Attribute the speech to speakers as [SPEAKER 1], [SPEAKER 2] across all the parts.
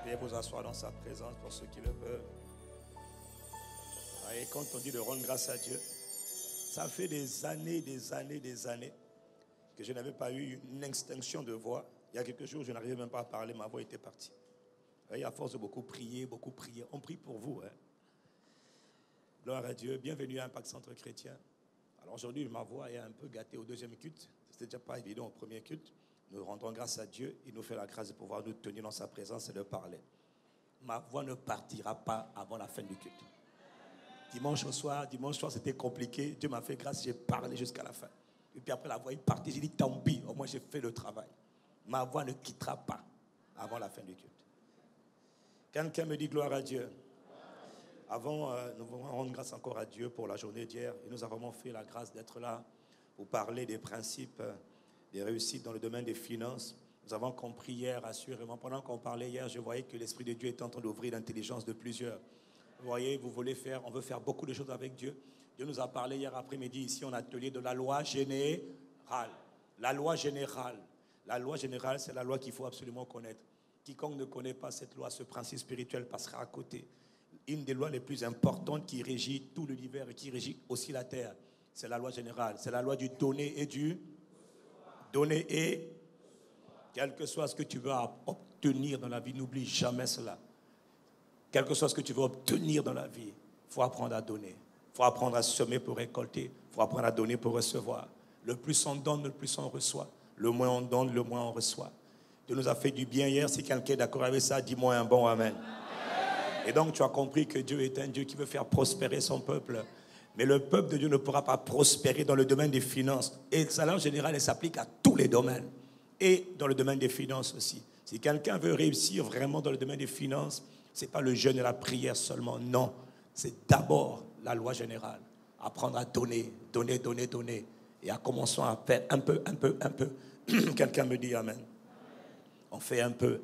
[SPEAKER 1] Veuillez vous asseoir dans sa présence pour ceux qui le peuvent. Et quand on dit de rendre grâce à Dieu, ça fait des années que je n'avais pas eu une extinction de voix. Il y a quelques jours, je n'arrivais même pas à parler, ma voix était partie. Et à force de beaucoup prier, on prie pour vous. Gloire à Dieu, bienvenue à Impact Centre Chrétien. Alors aujourd'hui, ma voix est un peu gâtée au deuxième culte. C'était déjà pas évident au premier culte. Nous rendons grâce à Dieu. Il nous fait la grâce de pouvoir nous tenir dans sa présence et de parler. Ma voix ne partira pas avant la fin du culte. Dimanche soir, c'était compliqué. Dieu m'a fait grâce, j'ai parlé jusqu'à la fin. Et puis après, la voix est partie. J'ai dit, tant pis, au moins j'ai fait le travail. Ma voix ne quittera pas avant la fin du culte. Quelqu'un me dit gloire à Dieu. Avant, nous voulons rendre grâce encore à Dieu pour la journée d'hier. Il nous a vraiment fait la grâce d'être là pour parler des principes, des réussites dans le domaine des finances. Nous avons compris hier, assurément. Pendant qu'on parlait hier, je voyais que l'Esprit de Dieu était en train d'ouvrir l'intelligence de plusieurs. Vous voyez, on veut faire beaucoup de choses avec Dieu. Dieu nous a parlé hier après-midi ici en atelier de la loi générale. La loi générale. La loi générale, c'est la loi qu'il faut absolument connaître. Quiconque ne connaît pas cette loi, ce principe spirituel passera à côté. Une des lois les plus importantes qui régit tout l'univers et qui régit aussi la terre, c'est la loi générale. C'est la loi du donner et du donner et quel que soit ce que tu veux obtenir dans la vie, n'oublie jamais cela. Quel que soit ce que tu veux obtenir dans la vie, il faut apprendre à donner. Il faut apprendre à semer pour récolter. Il faut apprendre à donner pour recevoir. Le plus on donne, le plus on reçoit. Le moins on donne, le moins on reçoit. Dieu nous a fait du bien hier. Si quelqu'un est d'accord avec ça, dis-moi un bon amen. Et donc tu as compris que Dieu est un Dieu qui veut faire prospérer son peuple. Mais le peuple de Dieu ne pourra pas prospérer dans le domaine des finances. Et ça, en général, elle s'applique à tous les domaines. Et dans le domaine des finances aussi. Si quelqu'un veut réussir vraiment dans le domaine des finances, ce n'est pas le jeûne et la prière seulement. Non, c'est d'abord la loi générale. Apprendre à donner. Et à commencer à faire un peu. Quelqu'un me dit amen. On fait un peu.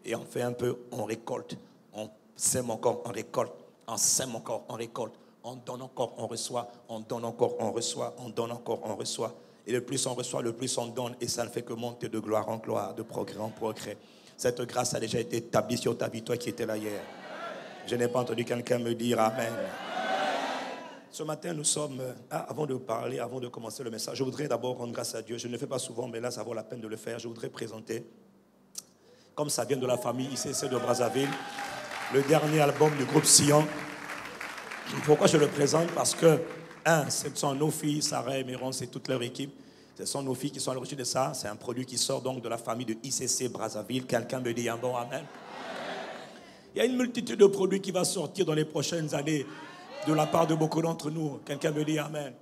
[SPEAKER 1] Et on fait un peu, on récolte. On sème encore, on récolte. On sème encore, on récolte. On donne encore, on reçoit. On donne encore, on reçoit. On donne encore, on reçoit. Et le plus on reçoit, le plus on donne. Et ça ne fait que monter de gloire en gloire, de progrès en progrès. Cette grâce a déjà été établie sur ta vie, toi qui étais là hier. Je n'ai pas entendu quelqu'un me dire amen. Ce matin, nous sommes... avant de parler, avant de commencer le message, je voudrais d'abord rendre grâce à Dieu. Je ne le fais pas souvent, mais là, ça vaut la peine de le faire. Je voudrais présenter, comme ça vient de la famille ICC de Brazzaville, le dernier album du groupe Sion. Pourquoi je le présente? Parce que, ce sont nos filles, Sarah et Méron, c'est toute leur équipe. Ce sont nos filles qui sont à l'origine de ça. C'est un produit qui sort donc de la famille de ICC Brazzaville. Quelqu'un me dit un bon amen. Il y a une multitude de produits qui va sortir dans les prochaines années de la part de beaucoup d'entre nous. Quelqu'un me dit amen.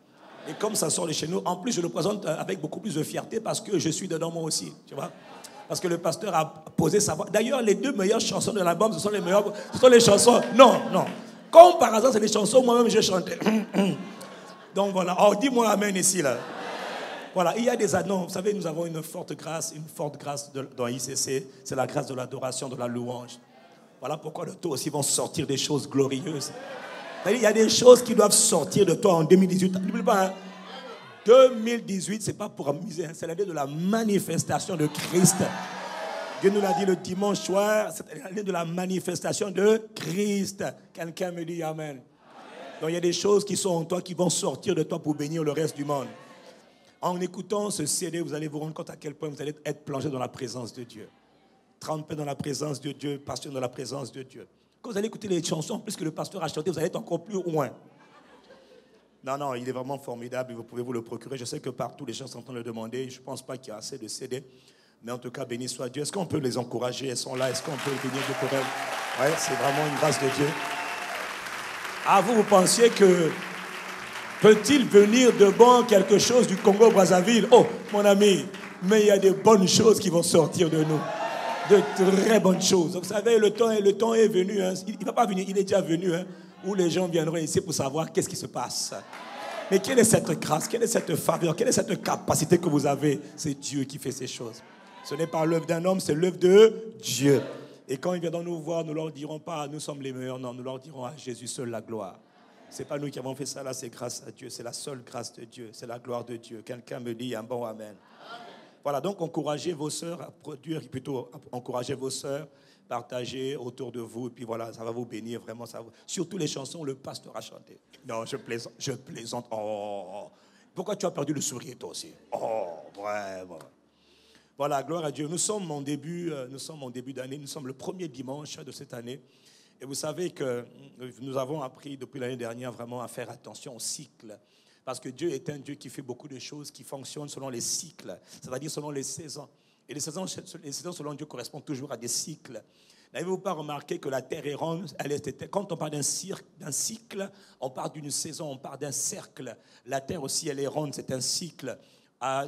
[SPEAKER 1] Et comme ça sort de chez nous, en plus je le présente avec beaucoup plus de fierté parce que je suis dedans moi aussi. Tu vois? Parce que le pasteur a posé sa voix. D'ailleurs, les deux meilleures chansons de l'album, ce sont les chansons. Non. Comme par hasard, c'est les chansons moi-même j'ai chanté. Donc voilà. Oh, dis-moi amen ici là. Voilà, il y a des annonces. Vous savez, nous avons une forte grâce dans ICC. C'est la grâce de l'adoration, de la louange. Voilà pourquoi de toi aussi vont sortir des choses glorieuses. Il y a des choses qui doivent sortir de toi en 2018. N'oublie pas, 2018, ce n'est pas pour amuser. C'est l'année de la manifestation de Christ. Dieu nous l'a dit le dimanche soir. C'est l'année de la manifestation de Christ. Quelqu'un me dit amen. Donc il y a des choses qui sont en toi qui vont sortir de toi pour bénir le reste du monde. En écoutant ce CD, vous allez vous rendre compte à quel point vous allez être plongé dans la présence de Dieu. Trempé dans la présence de Dieu, passionné dans la présence de Dieu. Quand vous allez écouter les chansons, plus que le pasteur a chanté, vous allez être encore plus loin. Non, il est vraiment formidable, vous pouvez vous le procurer. Je sais que partout, les gens sont en train de le demander. Je ne pense pas qu'il y a assez de CD. Mais en tout cas, béni soit Dieu. Est-ce qu'on peut les encourager? Elles sont là. Est-ce qu'on peut venir de pour elles? Oui, c'est vraiment une grâce de Dieu. Ah, vous pensiez que... Peut-il venir de bon quelque chose du Congo-Brazzaville? Oh, mon ami, mais il y a de bonnes choses qui vont sortir de nous. De très bonnes choses. Vous savez, le temps est venu. Il ne va pas venir, il est déjà venu. Où les gens viendront ici pour savoir qu'est-ce qui se passe. Mais quelle est cette grâce? Quelle est cette faveur? Quelle est cette capacité que vous avez? C'est Dieu qui fait ces choses. Ce n'est pas l'œuvre d'un homme, c'est l'œuvre de Dieu. Et quand ils viendront nous voir, nous ne leur dirons pas, nous sommes les meilleurs. Non, nous leur dirons à Jésus seul la gloire. Ce n'est pas nous qui avons fait ça, là, c'est grâce à Dieu. C'est la seule grâce de Dieu. C'est la gloire de Dieu. Quelqu'un me dit un bon amen. Voilà, donc encouragez vos sœurs à produire, plutôt encouragez vos sœurs partagez autour de vous, et puis voilà, ça va vous bénir vraiment. Surtout les chansons, le pasteur a chanté. Non, je plaisante. Oh, pourquoi tu as perdu le sourire toi aussi? Oh, vraiment. Voilà, gloire à Dieu. Nous sommes en début d'année, nous sommes le premier dimanche de cette année. Et vous savez que nous avons appris depuis l'année dernière vraiment à faire attention au cycle. Parce que Dieu est un Dieu qui fait beaucoup de choses, qui fonctionnent selon les cycles, c'est-à-dire selon les saisons. Et les saisons selon Dieu correspondent toujours à des cycles. N'avez-vous pas remarqué que la terre est ronde? Quand on parle d'un cycle, on parle d'une saison, on parle d'un cercle. La terre aussi, elle est ronde, c'est un cycle.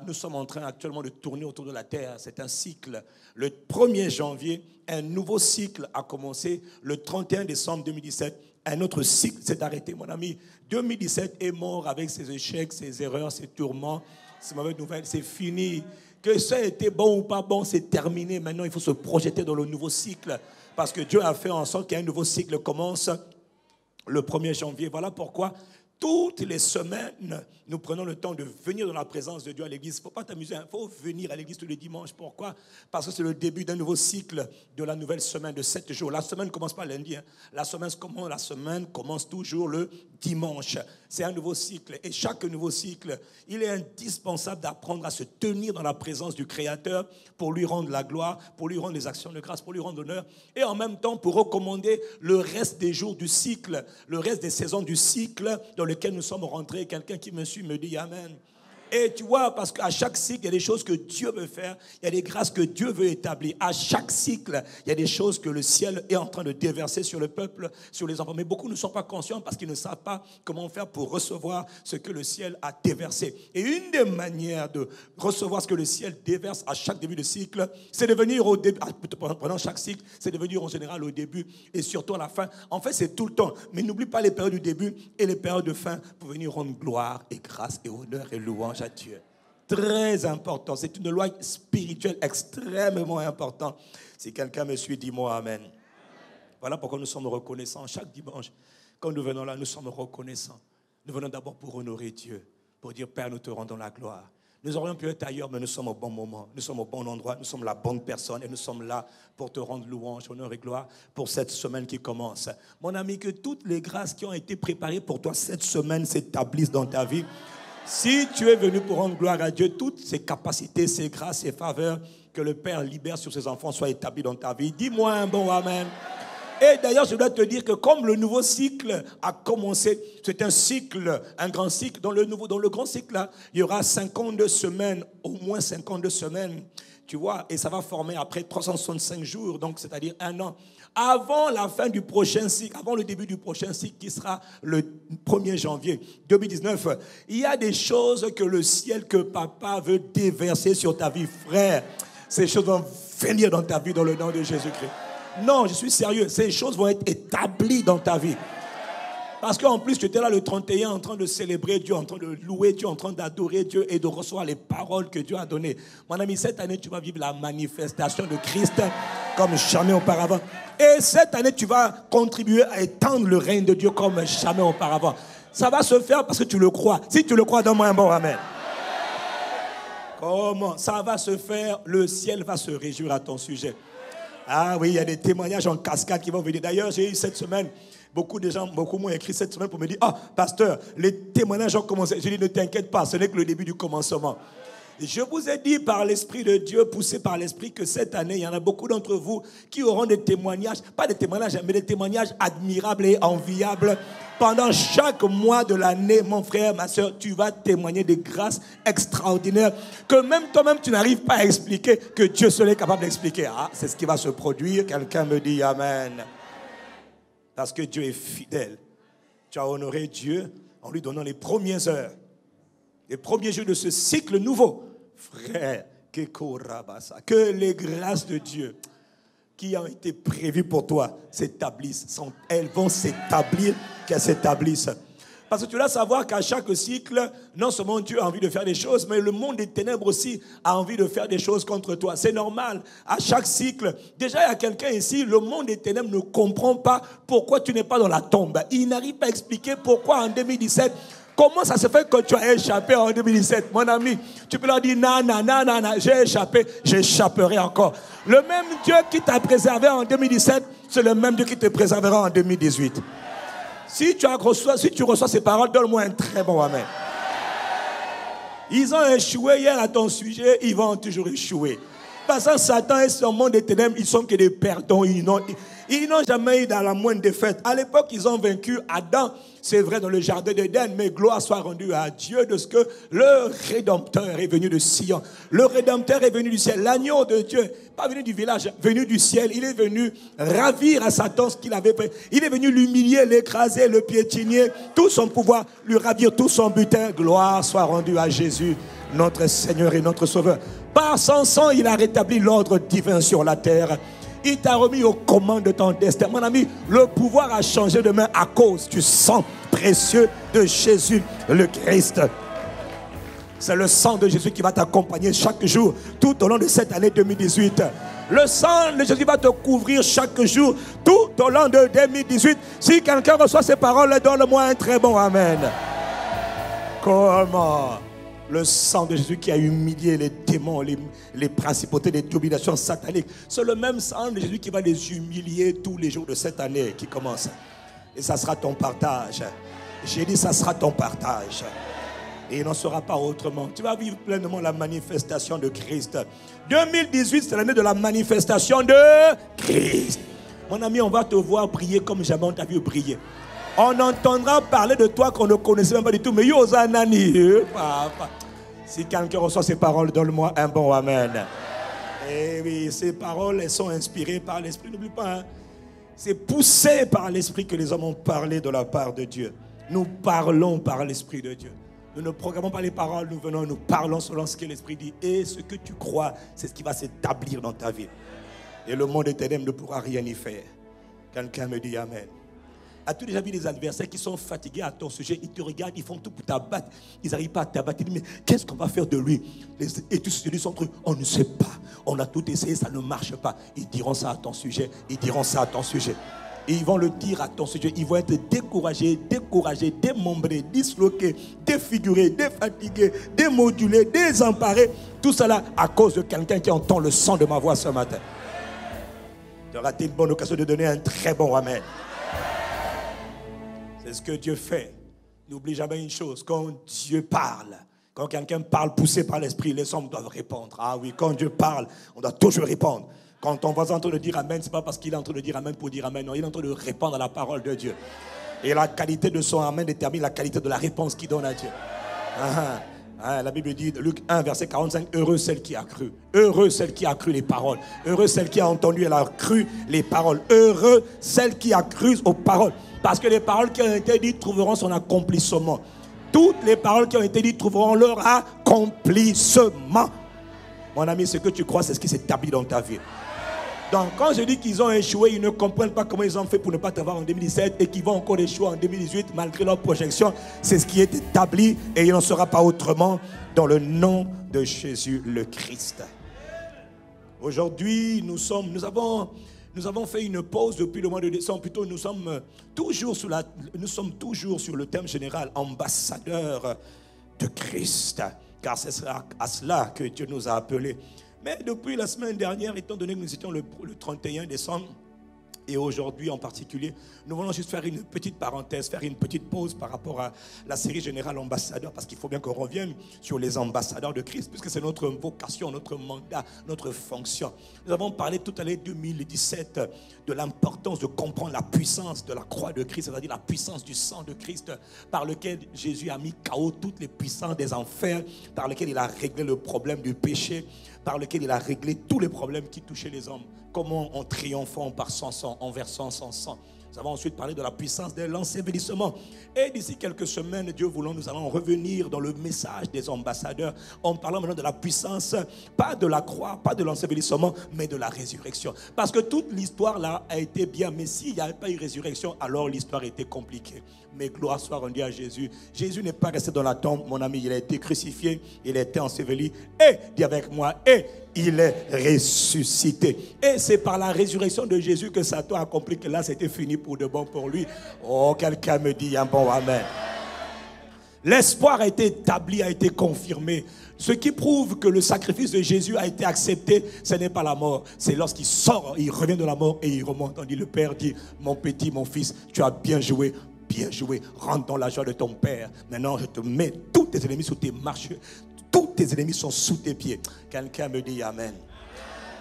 [SPEAKER 1] Nous sommes en train actuellement de tourner autour de la terre, c'est un cycle. Le 1er janvier, un nouveau cycle a commencé. Le 31 décembre 2017, un autre cycle s'est arrêté, mon ami. 2017 est mort avec ses échecs, ses erreurs, ses tourments, ses mauvaises nouvelles, c'est fini. Que ça a été bon ou pas bon, c'est terminé. Maintenant, il faut se projeter dans le nouveau cycle. Parce que Dieu a fait en sorte qu'un nouveau cycle commence le 1er janvier. Voilà pourquoi toutes les semaines, nous prenons le temps de venir dans la présence de Dieu à l'église. Il ne faut pas t'amuser, il faut venir à l'église tous les dimanches. Pourquoi? Parce que c'est le début d'un nouveau cycle de la nouvelle semaine de 7 jours. La semaine ne commence pas lundi. La semaine commence toujours le dimanche. C'est un nouveau cycle. Et chaque nouveau cycle, il est indispensable d'apprendre à se tenir dans la présence du Créateur pour lui rendre la gloire, pour lui rendre les actions de grâce, pour lui rendre l'honneur. Et en même temps, pour recommander le reste des jours du cycle, le reste des saisons du cycle dans lequel nous sommes rentrés. Quelqu'un qui me suit me dit Amen. Et tu vois, parce qu'à chaque cycle, il y a des choses que Dieu veut faire, il y a des grâces que Dieu veut établir. À chaque cycle, il y a des choses que le ciel est en train de déverser sur le peuple, sur les enfants. Mais beaucoup ne sont pas conscients parce qu'ils ne savent pas comment faire pour recevoir ce que le ciel a déversé. Et une des manières de recevoir ce que le ciel déverse à chaque début de cycle, c'est de venir au début, pendant chaque cycle, c'est de venir en général au début et surtout à la fin. En fait, c'est tout le temps. Mais n'oublie pas les périodes du début et les périodes de fin pour venir rendre gloire et grâce et honneur et louange à Dieu. Très important. C'est une loi spirituelle extrêmement importante. Si quelqu'un me suit, dis-moi Amen. Voilà pourquoi nous sommes reconnaissants. Chaque dimanche, quand nous venons là, nous sommes reconnaissants. Nous venons d'abord pour honorer Dieu, pour dire Père, nous te rendons la gloire. Nous aurions pu être ailleurs, mais nous sommes au bon moment. Nous sommes au bon endroit, nous sommes la bonne personne et nous sommes là pour te rendre louange, honneur et gloire pour cette semaine qui commence. Mon ami, que toutes les grâces qui ont été préparées pour toi cette semaine s'établissent dans ta vie. Si tu es venu pour rendre gloire à Dieu, toutes ces capacités, ces grâces, ces faveurs que le Père libère sur ses enfants soient établies dans ta vie. Dis-moi un bon Amen. Et d'ailleurs, je dois te dire que comme le nouveau cycle a commencé, c'est un cycle, un grand cycle. Dans le grand cycle, là, il y aura 52 semaines, au moins 52 semaines, tu vois, et ça va former après 365 jours, donc c'est-à-dire 1 an. Avant la fin du prochain cycle, avant le début du prochain cycle qui sera le 1er janvier 2019, il y a des choses que le ciel, que papa veut déverser sur ta vie, frère. Ces choses vont venir dans ta vie dans le nom de Jésus-Christ. Non, je suis sérieux. Ces choses vont être établies dans ta vie. Parce qu'en plus, tu étais là le 31 en train de célébrer Dieu, en train de louer Dieu, en train d'adorer Dieu et de recevoir les paroles que Dieu a données. Mon ami, cette année, tu vas vivre la manifestation de Christ comme jamais auparavant. Et cette année, tu vas contribuer à étendre le règne de Dieu comme jamais auparavant. Ça va se faire parce que tu le crois. Si tu le crois, donne-moi un bon amen. Comment? Ça va se faire. Le ciel va se réjouir à ton sujet. Ah oui, il y a des témoignages en cascade qui vont venir. D'ailleurs, j'ai eu cette semaine, beaucoup m'ont écrit cette semaine pour me dire « Ah, pasteur, les témoignages ont commencé. » Je dis « Ne t'inquiète pas, ce n'est que le début du commencement. » Je vous ai dit par l'Esprit de Dieu, poussé par l'Esprit, que cette année, il y en a beaucoup d'entre vous qui auront des témoignages, pas des témoignages, mais des témoignages admirables et enviables. Pendant chaque mois de l'année, mon frère, ma soeur, tu vas témoigner des grâces extraordinaires que même toi-même, tu n'arrives pas à expliquer, que Dieu seul est capable d'expliquer. Ah, c'est ce qui va se produire. Quelqu'un me dit Amen. Parce que Dieu est fidèle. Tu as honoré Dieu en lui donnant les premières heures, les premiers jours de ce cycle nouveau. Frère, que les grâces de Dieu qui ont été prévues pour toi s'établissent. Elles vont s'établir, qu'elles s'établissent. Parce que tu dois savoir qu'à chaque cycle, non seulement Dieu a envie de faire des choses, mais le monde des ténèbres aussi a envie de faire des choses contre toi. C'est normal. À chaque cycle, déjà il y a quelqu'un ici, le monde des ténèbres ne comprend pas pourquoi tu n'es pas dans la tombe. Il n'arrive pas à expliquer pourquoi en 2017, Comment ça se fait que tu as échappé en 2017? Mon ami, tu peux leur dire, non, j'ai échappé, j'échapperai encore. Le même Dieu qui t'a préservé en 2017, c'est le même Dieu qui te préservera en 2018. Si tu reçois ces paroles, donne-moi un très bon amen. Ils ont échoué hier à ton sujet, ils vont toujours échouer. Parce que Satan et son monde des ténèbres, ils sont que des perdants. Ils n'ont jamais eu dans la moindre défaite. À l'époque, ils ont vaincu Adam, c'est vrai, dans le jardin d'Éden, mais gloire soit rendue à Dieu de ce que le Rédempteur est venu de Sion. Le Rédempteur est venu du ciel. L'agneau de Dieu, pas venu du village, venu du ciel. Il est venu ravir à Satan ce qu'il avait fait. Il est venu l'humilier, l'écraser, le piétiner, tout son pouvoir, lui ravir tout son butin. Gloire soit rendue à Jésus, notre Seigneur et notre Sauveur. Par son sang, il a rétabli l'ordre divin sur la terre. Il t'a remis aux commandes de ton destin. Mon ami, le pouvoir a changé de main à cause du sang précieux de Jésus le Christ. C'est le sang de Jésus qui va t'accompagner chaque jour, tout au long de cette année 2018. Le sang de Jésus va te couvrir chaque jour, tout au long de 2018. Si quelqu'un reçoit ces paroles, donne-moi un très bon amen. Comment? Le sang de Jésus qui a humilié les démons, les principautés, les dominations sataniques. C'est le même sang de Jésus qui va les humilier tous les jours de cette année qui commence. Et ça sera ton partage. J'ai dit, ça sera ton partage. Et il n'en sera pas autrement. Tu vas vivre pleinement la manifestation de Christ. 2018, c'est l'année de la manifestation de Christ. Mon ami, on va te voir briller comme jamais on t'a vu briller. On entendra parler de toi qu'on ne connaissait même pas du tout. Mais Yozanani, papa. Si quelqu'un reçoit ces paroles, donne-moi un bon amen. Et oui, ces paroles, elles sont inspirées par l'Esprit. N'oublie pas, hein, c'est poussé par l'Esprit que les hommes ont parlé de la part de Dieu. Nous parlons par l'Esprit de Dieu. Nous ne programmons pas les paroles, nous parlons selon ce que l'Esprit dit. Et ce que tu crois, c'est ce qui va s'établir dans ta vie. Et le monde éternel ne pourra rien y faire. Quelqu'un me dit amen. As-tu déjà vu des adversaires qui sont fatigués à ton sujet? Ils te regardent, ils font tout pour t'abattre. Ils n'arrivent pas à t'abattre. Ils disent, mais qu'est-ce qu'on va faire de lui? Et tous se disent entre eux, on ne sait pas. On a tout essayé, ça ne marche pas. Ils diront ça à ton sujet. Ils diront ça à ton sujet. Et ils vont le dire à ton sujet. Ils vont être découragés, démembrés, disloqués, défigurés, défatigués, démodulés, désemparés. Tout cela à cause de quelqu'un qui entend le son de ma voix ce matin. Tu auras une bonne occasion de donner un très bon amen. C'est ce que Dieu fait. N'oublie jamais une chose. Quand Dieu parle, quand quelqu'un parle poussé par l'Esprit, les hommes doivent répondre. Ah oui, quand Dieu parle, on doit toujours répondre. Quand ton voisin est en train de dire amen, ce n'est pas parce qu'il est en train de dire amen pour dire amen. Non, il est en train de répondre à la parole de Dieu. Et la qualité de son amen détermine la qualité de la réponse qu'il donne à Dieu. La Bible dit, Luc 1, verset 45, heureux celle qui a cru. Heureux celle qui a cru les paroles. Heureux celle qui a entendu, elle a cru les paroles. Heureux celle qui a cru aux paroles. Parce que les paroles qui ont été dites trouveront son accomplissement. Toutes les paroles qui ont été dites trouveront leur accomplissement. Mon ami, ce que tu crois, c'est ce qui s'établit dans ta vie. Donc, quand je dis qu'ils ont échoué, ils ne comprennent pas comment ils ont fait pour ne pas t'avoir en 2017 et qu'ils vont encore échouer en 2018 malgré leur projection. C'est ce qui est établi et il n'en sera pas autrement dans le nom de Jésus le Christ. Aujourd'hui, nous avons fait une pause depuis le mois de décembre. Plutôt, nous sommes toujours sur le thème général, ambassadeur de Christ. Car c'est à cela que Dieu nous a appelés. Mais depuis la semaine dernière, étant donné que nous étions le 31 décembre, et aujourd'hui en particulier, nous voulons juste faire une petite parenthèse, faire une petite pause par rapport à la série générale ambassadeur, parce qu'il faut bien qu'on revienne sur les ambassadeurs de Christ, puisque c'est notre vocation, notre mandat, notre fonction. Nous avons parlé tout à l'année 2017 de l'importance de comprendre la puissance de la croix de Christ, c'est-à-dire la puissance du sang de Christ, par lequel Jésus a mis KO toutes les puissances des enfers, par lequel il a réglé le problème du péché, par lequel il a réglé tous les problèmes qui touchaient les hommes. Comment en triomphant par son sang, en versant son sang. Nous avons ensuite parlé de la puissance de l'ensevelissement. Et d'ici quelques semaines, Dieu voulant, nous allons revenir dans le message des ambassadeurs en parlant maintenant de la puissance, pas de la croix, pas de l'ensevelissement, mais de la résurrection. Parce que toute l'histoire là a été bien, mais s'il n'y avait pas eu résurrection, alors l'histoire était compliquée. Mais gloire soit rendue à Jésus. Jésus n'est pas resté dans la tombe, mon ami, il a été crucifié, il a été enseveli, et, dis avec moi, et il est ressuscité. Et c'est par la résurrection de Jésus que Satan a compris que là, c'était fini pour de bon pour lui. Oh, quelqu'un me dit un bon amen. L'espoir a été établi, a été confirmé. Ce qui prouve que le sacrifice de Jésus a été accepté, ce n'est pas la mort. C'est lorsqu'il sort, il revient de la mort et il remonte. On dit, le Père dit, mon petit, mon fils, tu as bien joué. Bien joué, rentre dans la joie de ton Père. Maintenant, je te mets tous tes ennemis sous tes marches. Tous tes ennemis sont sous tes pieds. Quelqu'un me dit Amen.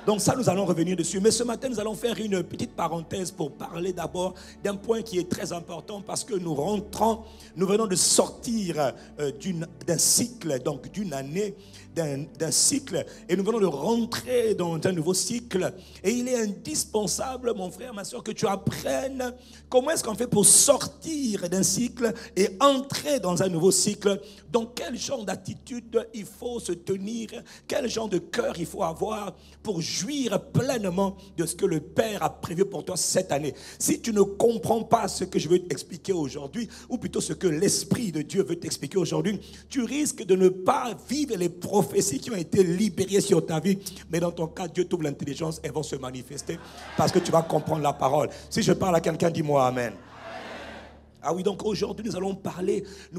[SPEAKER 1] Donc ça, nous allons revenir dessus. Mais ce matin, nous allons faire une petite parenthèse pour parler d'abord d'un point qui est très important parce que nous venons de sortir d'un cycle, donc d'une année, d'un cycle, et nous venons de rentrer dans un nouveau cycle. Et il est indispensable, mon frère, ma soeur, que tu apprennes comment est-ce qu'on fait pour sortir d'un cycle et entrer dans un nouveau cycle. Dans quel genre d'attitude il faut se tenir, quel genre de cœur il faut avoir pour jouir pleinement de ce que le Père a prévu pour toi cette année. Si tu ne comprends pas ce que je veux t'expliquer aujourd'hui, ou plutôt ce que l'Esprit de Dieu veut t'expliquer aujourd'hui, tu risques de ne pas vivre les prophéties qui ont été libérées sur ta vie. Mais dans ton cas, Dieu t'ouvre l'intelligence, elles vont se manifester parce que tu vas comprendre la parole. Si je parle à quelqu'un, dis-moi Amen. Ah oui, donc aujourd'hui, nous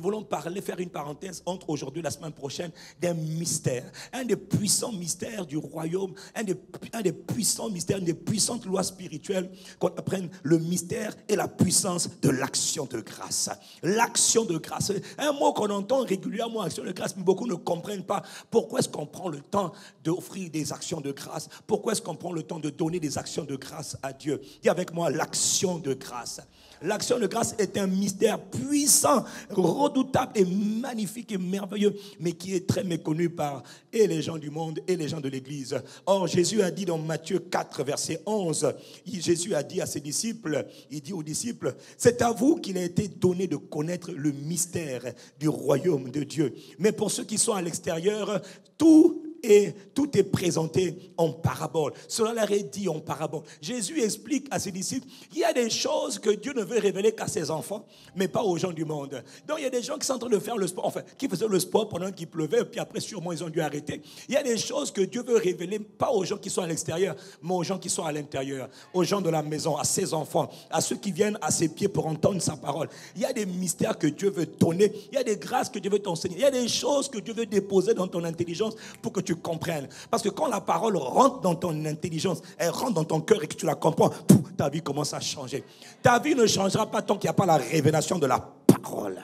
[SPEAKER 1] voulons parler, faire une parenthèse entre aujourd'hui et la semaine prochaine d'un mystère. Un des puissants mystères du royaume, un des puissants mystères, une des puissantes lois spirituelles qu'on apprenne le mystère et la puissance de l'action de grâce. L'action de grâce, un mot qu'on entend régulièrement, action de grâce, mais beaucoup ne comprennent pas. Pourquoi est-ce qu'on prend le temps d'offrir des actions de grâce? Pourquoi est-ce qu'on prend le temps de donner des actions de grâce à Dieu? Dis avec moi, l'action de grâce. L'action de grâce est un mystère puissant, redoutable et magnifique et merveilleux, mais qui est très méconnu par et les gens du monde et les gens de l'Église. Or, Jésus a dit dans Matthieu 4, verset 11, Jésus a dit à ses disciples, il dit aux disciples, c'est à vous qu'il a été donné de connaître le mystère du royaume de Dieu. Mais pour ceux qui sont à l'extérieur, tout est présenté en parabole. Cela leur est dit en parabole. Jésus explique à ses disciples, il y a des choses que Dieu ne veut révéler qu'à ses enfants, mais pas aux gens du monde. Donc il y a des gens qui sont en train de faire le sport, enfin, qui faisaient le sport pendant qu'il pleuvait, puis après sûrement ils ont dû arrêter. Il y a des choses que Dieu veut révéler, pas aux gens qui sont à l'extérieur, mais aux gens qui sont à l'intérieur, aux gens de la maison, à ses enfants, à ceux qui viennent à ses pieds pour entendre sa parole. Il y a des mystères que Dieu veut donner, il y a des grâces que Dieu veut t'enseigner, il y a des choses que Dieu veut déposer dans ton intelligence pour que tu comprennes. Parce que quand la parole rentre dans ton intelligence, elle rentre dans ton cœur et que tu la comprends, ta vie commence à changer. Ta vie ne changera pas tant qu'il n'y a pas la révélation de la parole.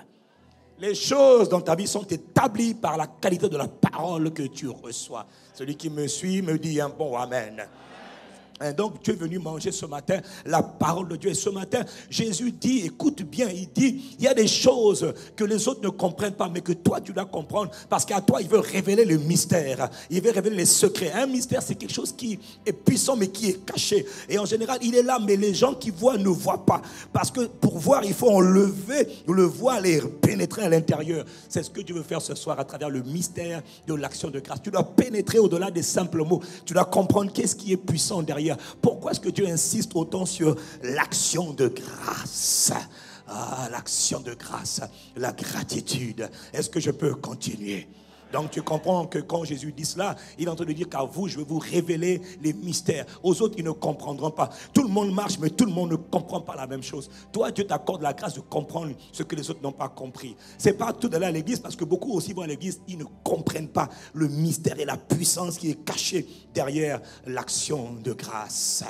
[SPEAKER 1] Les choses dans ta vie sont établies par la qualité de la parole que tu reçois. Celui qui me suit me dit un bon Amen. Et donc tu es venu manger ce matin la parole de Dieu. Et ce matin, Jésus dit, écoute bien, il dit, il y a des choses que les autres ne comprennent pas, mais que toi tu dois comprendre, parce qu'à toi il veut révéler le mystère, il veut révéler les secrets. Un mystère, c'est quelque chose qui est puissant mais qui est caché. Et en général, il est là, mais les gens qui voient ne voient pas, parce que pour voir, il faut enlever le voile et pénétrer à l'intérieur. C'est ce que Dieu veut faire ce soir à travers le mystère de l'action de grâce. Tu dois pénétrer au-delà des simples mots. Tu dois comprendre qu'est-ce qui est puissant derrière. Pourquoi est-ce que Dieu insiste autant sur l'action de grâce? Ah, l'action de grâce, la gratitude. Est-ce que je peux continuer? Donc tu comprends que quand Jésus dit cela, il est en train de dire qu'à vous, je vais vous révéler les mystères. Aux autres, ils ne comprendront pas. Tout le monde marche, mais tout le monde ne comprend pas la même chose. Toi, Dieu t'accorde la grâce de comprendre ce que les autres n'ont pas compris. C'est pas tout d'aller à l'église, parce que beaucoup aussi vont à l'église, ils ne comprennent pas le mystère et la puissance qui est cachée derrière l'action de grâce.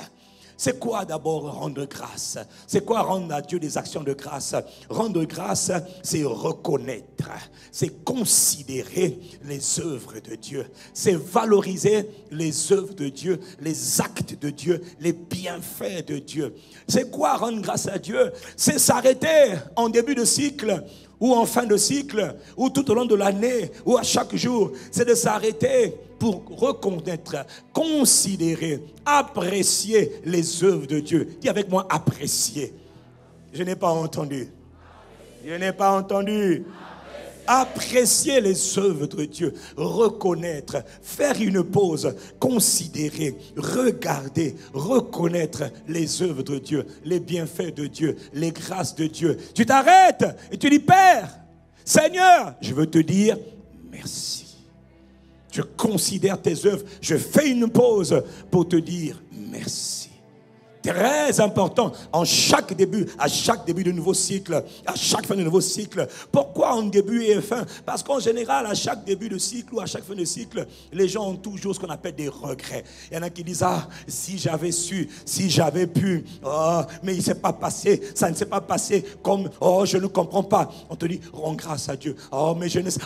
[SPEAKER 1] C'est quoi d'abord rendre grâce? C'est quoi rendre à Dieu des actions de grâce? Rendre grâce, c'est reconnaître, c'est considérer les œuvres de Dieu, c'est valoriser les œuvres de Dieu, les actes de Dieu, les bienfaits de Dieu. C'est quoi rendre grâce à Dieu? C'est s'arrêter en début de cycle, ou en fin de cycle, ou tout au long de l'année, ou à chaque jour. C'est de s'arrêter pour reconnaître, considérer, apprécier les œuvres de Dieu. Dis avec moi, apprécier. Je n'ai pas entendu. Je n'ai pas entendu. Apprécier les œuvres de Dieu, reconnaître, faire une pause, considérer, regarder, reconnaître les œuvres de Dieu, les bienfaits de Dieu, les grâces de Dieu. Tu t'arrêtes et tu dis, Père, Seigneur, je veux te dire merci. Je considère tes œuvres, je fais une pause pour te dire merci. Très important, à chaque début de nouveau cycle, à chaque fin de nouveau cycle. Pourquoi en début et fin? Parce qu'en général, à chaque début de cycle ou à chaque fin de cycle, les gens ont toujours ce qu'on appelle des regrets. Il y en a qui disent, ah, si j'avais su, si j'avais pu, oh, mais il ne s'est pas passé, ça ne s'est pas passé comme, oh, je ne comprends pas. On te dit, rends grâce à Dieu. Oh, mais je ne sais,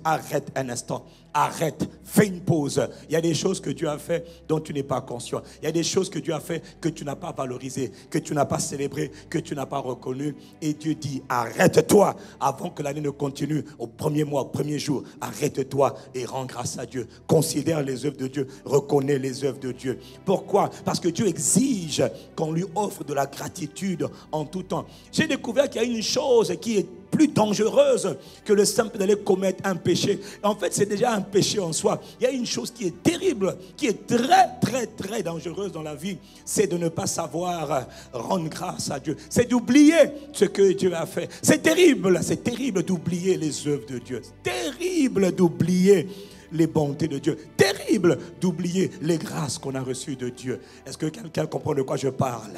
[SPEAKER 1] arrête un instant. Arrête, fais une pause. Il y a des choses que Dieu a fait dont tu n'es pas conscient. Il y a des choses que Dieu a fait que tu n'as pas valorisées, que tu n'as pas célébrées, que tu n'as pas reconnues. Et Dieu dit, arrête-toi avant que l'année ne continue. Au premier mois, au premier jour, arrête-toi et rends grâce à Dieu. Considère les œuvres de Dieu, reconnais les œuvres de Dieu. Pourquoi? Parce que Dieu exige qu'on lui offre de la gratitude en tout temps. J'ai découvert qu'il y a une chose qui est plus dangereuse que le simple d'aller commettre un péché. En fait, c'est déjà un péché en soi. Il y a une chose qui est terrible, qui est très dangereuse dans la vie, c'est de ne pas savoir rendre grâce à Dieu. C'est d'oublier ce que Dieu a fait. C'est terrible d'oublier les œuvres de Dieu. C'est terrible d'oublier les bontés de Dieu. Terrible d'oublier les grâces qu'on a reçues de Dieu. Est-ce que quelqu'un comprend de quoi je parle?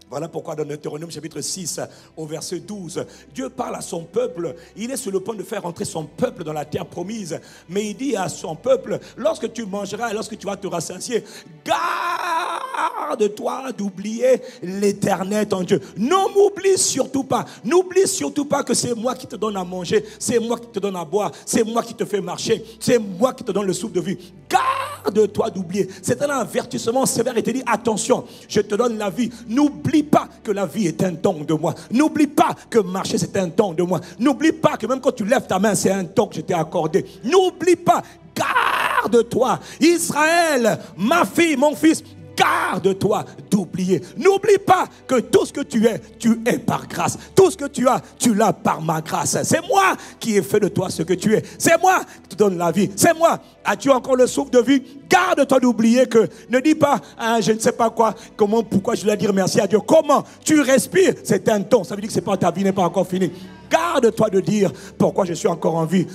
[SPEAKER 1] Voilà pourquoi dans Deutéronome chapitre 6 au verset 12, Dieu parle à son peuple. Il est sur le point de faire entrer son peuple dans la terre promise. Mais il dit à son peuple, lorsque tu mangeras et lorsque tu vas te rassasier, garde-toi d'oublier l'Éternel ton Dieu. Ne m'oublie surtout pas. N'oublie surtout pas que c'est moi qui te donne à manger, c'est moi qui te donne à boire, c'est moi qui te fais marcher, c'est moi qui te donne le souffle de vie. Garde-toi d'oublier. C'est un avertissement sévère et te dit, attention, je te donne la vie. N'oublie pas que la vie est un don de moi. N'oublie pas que marcher c'est un don de moi. N'oublie pas que même quand tu lèves ta main, c'est un don que je t'ai accordé. N'oublie pas, garde-toi. Israël, ma fille, mon fils, garde-toi d'oublier. N'oublie pas que tout ce que tu es par grâce. Tout ce que tu as, tu l'as par ma grâce. C'est moi qui ai fait de toi ce que tu es. C'est moi qui te donne la vie. C'est moi. As-tu encore le souffle de vie? Garde-toi d'oublier que, ne dis pas, ah, je ne sais pas quoi, comment, pourquoi je dois dire merci à Dieu. Comment? Tu respires, c'est un don. Ça veut dire que c'est pas, ta vie n'est pas encore finie. Garde-toi de dire pourquoi je suis encore en vie.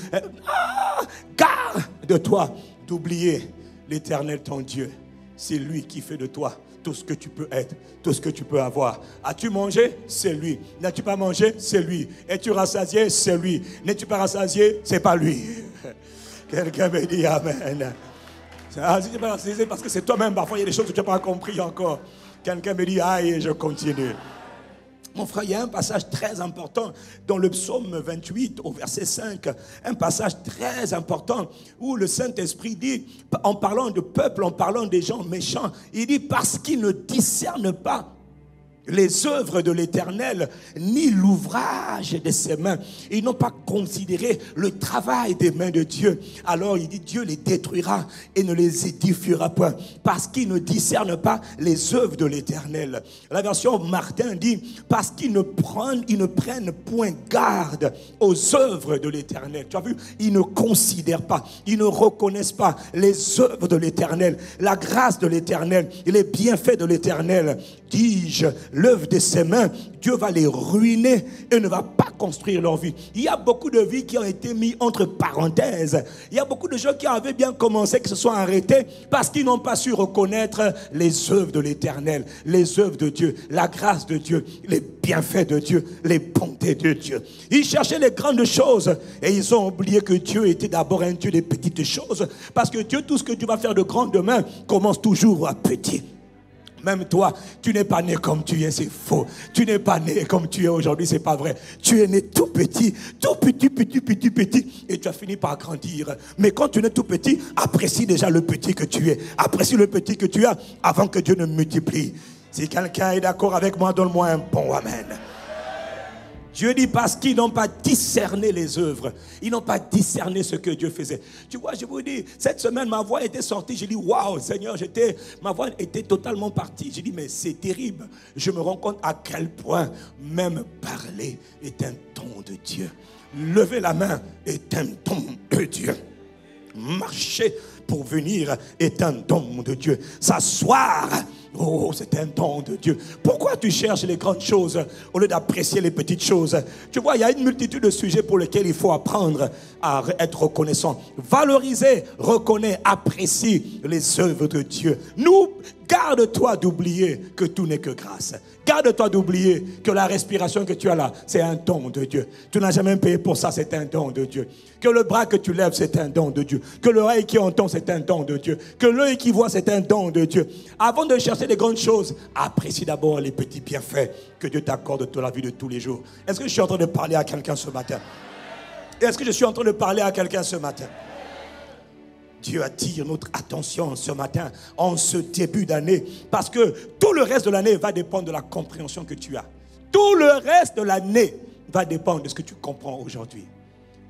[SPEAKER 1] Garde-toi d'oublier l'Éternel ton Dieu. C'est lui qui fait de toi tout ce que tu peux être, tout ce que tu peux avoir. As-tu mangé? C'est lui. N'as-tu pas mangé? C'est lui. Es-tu rassasié? C'est lui. N'es-tu pas rassasié? C'est pas lui. Quelqu'un me dit amen. Si tu n'es pas rassasié, parce que c'est toi-même, parfois il y a des choses que tu n'as pas compris encore. Quelqu'un me dit aïe, je continue. Mon frère, il y a un passage très important dans le psaume 28 au verset 5, un passage très important où le Saint-Esprit dit, en parlant de peuple, en parlant des gens méchants, il dit parce qu'ils ne discernent pas les œuvres de l'Éternel, ni l'ouvrage de ses mains. Ils n'ont pas considéré le travail des mains de Dieu. Alors il dit, Dieu les détruira et ne les édifiera point, parce qu'ils ne discernent pas les œuvres de l'Éternel. La version Martin dit, parce qu'ils ne prennent point garde aux œuvres de l'Éternel. Tu as vu, ils ne considèrent pas, ils ne reconnaissent pas les œuvres de l'Éternel, la grâce de l'Éternel, les bienfaits de l'Éternel. Dis-je, l'œuvre de ses mains, Dieu va les ruiner et ne va pas construire leur vie. Il y a beaucoup de vies qui ont été mises entre parenthèses. Il y a beaucoup de gens qui avaient bien commencé, qui se sont arrêtés parce qu'ils n'ont pas su reconnaître les œuvres de l'Éternel, les œuvres de Dieu, la grâce de Dieu, les bienfaits de Dieu, les bontés de Dieu. Ils cherchaient les grandes choses et ils ont oublié que Dieu était d'abord un Dieu des petites choses, parce que Dieu, tout ce que Dieu va faire de grand demain commence toujours à petit. Même toi, tu n'es pas né comme tu es, c'est faux. Tu n'es pas né comme tu es aujourd'hui, c'est pas vrai. Tu es né tout petit, et tu as fini par grandir. Mais quand tu es tout petit, apprécie déjà le petit que tu es. Apprécie le petit que tu as avant que Dieu ne multiplie. Si quelqu'un est d'accord avec moi, donne-moi un bon amen. Dieu dit parce qu'ils n'ont pas discerné les œuvres. Ils n'ont pas discerné ce que Dieu faisait. Tu vois, je vous dis, cette semaine, ma voix était sortie. J'ai dit, waouh, Seigneur, ma voix était totalement partie. J'ai dit, mais c'est terrible. Je me rends compte à quel point même parler est un don de Dieu. Lever la main est un don de Dieu. Marcher pour venir est un don de Dieu. S'asseoir, oh, c'est un don de Dieu. Pourquoi tu cherches les grandes choses au lieu d'apprécier les petites choses? Tu vois, il y a une multitude de sujets pour lesquels il faut apprendre à être reconnaissant. Valoriser, reconnaît, apprécie les œuvres de Dieu. Garde-toi d'oublier que tout n'est que grâce. Garde-toi d'oublier que la respiration que tu as là, c'est un don de Dieu. Tu n'as jamais payé pour ça, c'est un don de Dieu. Que le bras que tu lèves, c'est un don de Dieu. Que l'oreille qui entend, c'est un don de Dieu. Que l'œil qui voit, c'est un don de Dieu. Avant de chercher les grandes choses, apprécie d'abord les petits bienfaits que Dieu t'accorde dans la vie de tous les jours. Est-ce que je suis en train de parler à quelqu'un ce matin? Est-ce que je suis en train de parler à quelqu'un ce matin? Dieu attire notre attention ce matin, en ce début d'année, parce que tout le reste de l'année va dépendre de la compréhension que tu as. Tout le reste de l'année va dépendre de ce que tu comprends aujourd'hui.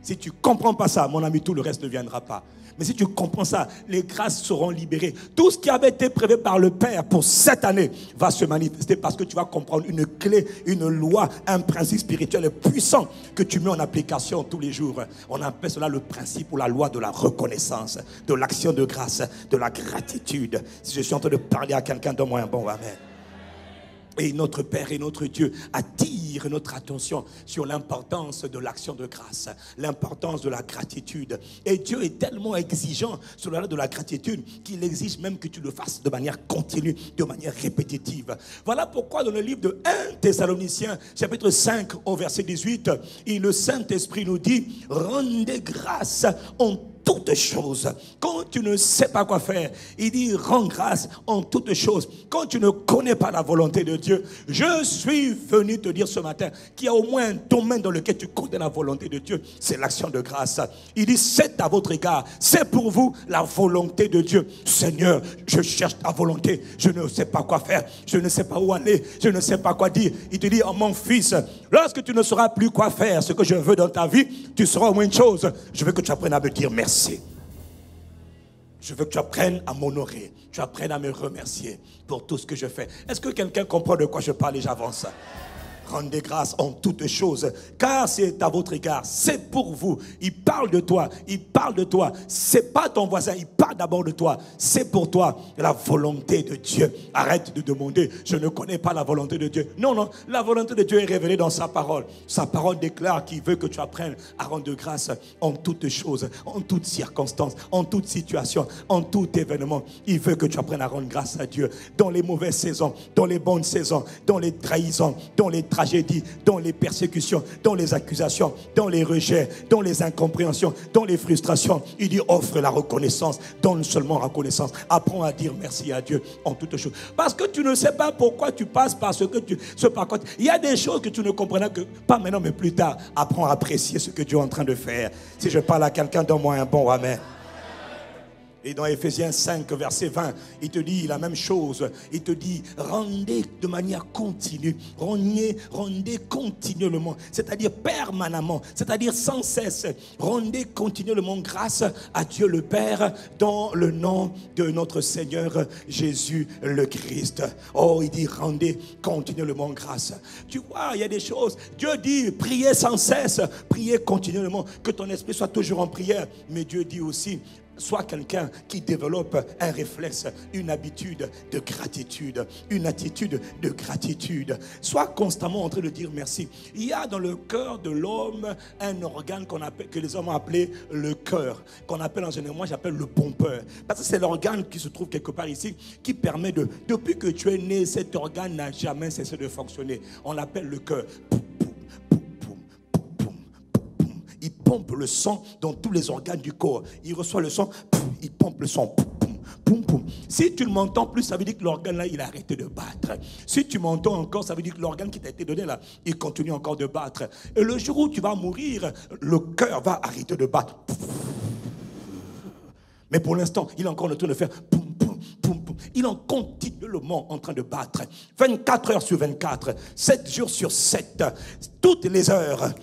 [SPEAKER 1] Si tu ne comprends pas ça, mon ami, tout le reste ne viendra pas. Mais si tu comprends ça, les grâces seront libérées. Tout ce qui avait été prévu par le Père pour cette année va se manifester parce que tu vas comprendre une clé, une loi, un principe spirituel puissant que tu mets en application tous les jours. On appelle cela le principe ou la loi de la reconnaissance, de l'action de grâce, de la gratitude. Si je suis en train de parler à quelqu'un, donne-moi un bon amen. Et notre Père et notre Dieu attire notre attention sur l'importance de l'action de grâce, l'importance de la gratitude. Et Dieu est tellement exigeant sur la loi de la gratitude qu'il exige même que tu le fasses de manière continue, de manière répétitive. Voilà pourquoi dans le livre de 1 Thessaloniciens, chapitre 5, au verset 18, le Saint-Esprit nous dit « Rendez grâce en toutes choses. » Quand tu ne sais pas quoi faire, il dit rends grâce en toutes choses. Quand tu ne connais pas la volonté de Dieu, je suis venu te dire ce matin qu'il y a au moins un domaine dans lequel tu connais la volonté de Dieu, c'est l'action de grâce. Il dit c'est à votre égard, c'est pour vous la volonté de Dieu. Seigneur, je cherche ta volonté, je ne sais pas quoi faire, je ne sais pas où aller, je ne sais pas quoi dire. Il te dit oh mon fils, lorsque tu ne sauras plus quoi faire, ce que je veux dans ta vie, tu sauras au moins une chose, je veux que tu apprennes à me dire merci. Je veux que tu apprennes à m'honorer. Tu apprennes à me remercier pour tout ce que je fais. Est-ce que quelqu'un comprend de quoi je parle et j'avance? Rendez grâce en toutes choses, car c'est à votre égard, c'est pour vous. Il parle de toi, il parle de toi. C'est pas ton voisin, il parle d'abord de toi. C'est pour toi la volonté de Dieu. Arrête de demander, je ne connais pas la volonté de Dieu. Non, non, la volonté de Dieu est révélée dans sa parole. Sa parole déclare qu'il veut que tu apprennes à rendre grâce en toutes choses, en toutes circonstances, en toute situation, en tout événement. Il veut que tu apprennes à rendre grâce à Dieu dans les mauvaises saisons, dans les bonnes saisons, dans les trahisons, dans les tragédies, dans les persécutions, dans les accusations, dans les rejets, dans les incompréhensions, dans les frustrations. Il dit offre la reconnaissance, donne seulement reconnaissance. Apprends à dire merci à Dieu en toutes choses. Parce que tu ne sais pas pourquoi tu passes par ce par quoi. Il y a des choses que tu ne comprendras que pas maintenant mais plus tard. Apprends à apprécier ce que Dieu est en train de faire. Si je parle à quelqu'un, donne-moi un bon amen. Et dans Ephésiens 5, verset 20, il te dit la même chose. Il te dit, rendez de manière continue. Rendez continuellement. C'est-à-dire permanemment. C'est-à-dire sans cesse. Rendez continuellement grâce à Dieu le Père dans le nom de notre Seigneur Jésus le Christ. Oh, il dit, rendez continuellement grâce. Tu vois, il y a des choses. Dieu dit, priez sans cesse. Priez continuellement. Que ton esprit soit toujours en prière. Mais Dieu dit aussi, sois quelqu'un qui développe un réflexe, une habitude de gratitude, une attitude de gratitude. Sois constamment en train de dire merci. Il y a dans le cœur de l'homme un organe que les hommes ont appelé le cœur, qu'on appelle en général, moi j'appelle le pompeur. Parce que c'est l'organe qui se trouve quelque part ici, qui permet depuis que tu es né, cet organe n'a jamais cessé de fonctionner. On l'appelle le cœur. Il pompe le sang dans tous les organes du corps. Il reçoit le sang, il pompe le sang. Si tu ne m'entends plus, ça veut dire que l'organe là, il a arrêté de battre. Si tu m'entends encore, ça veut dire que l'organe qui t'a été donné là, il continue encore de battre. Et le jour où tu vas mourir, le cœur va arrêter de battre. Mais pour l'instant, il est encore en train de faire il est continuellement en train de battre. 24 heures sur 24, 7 jours sur 7, toutes les heures,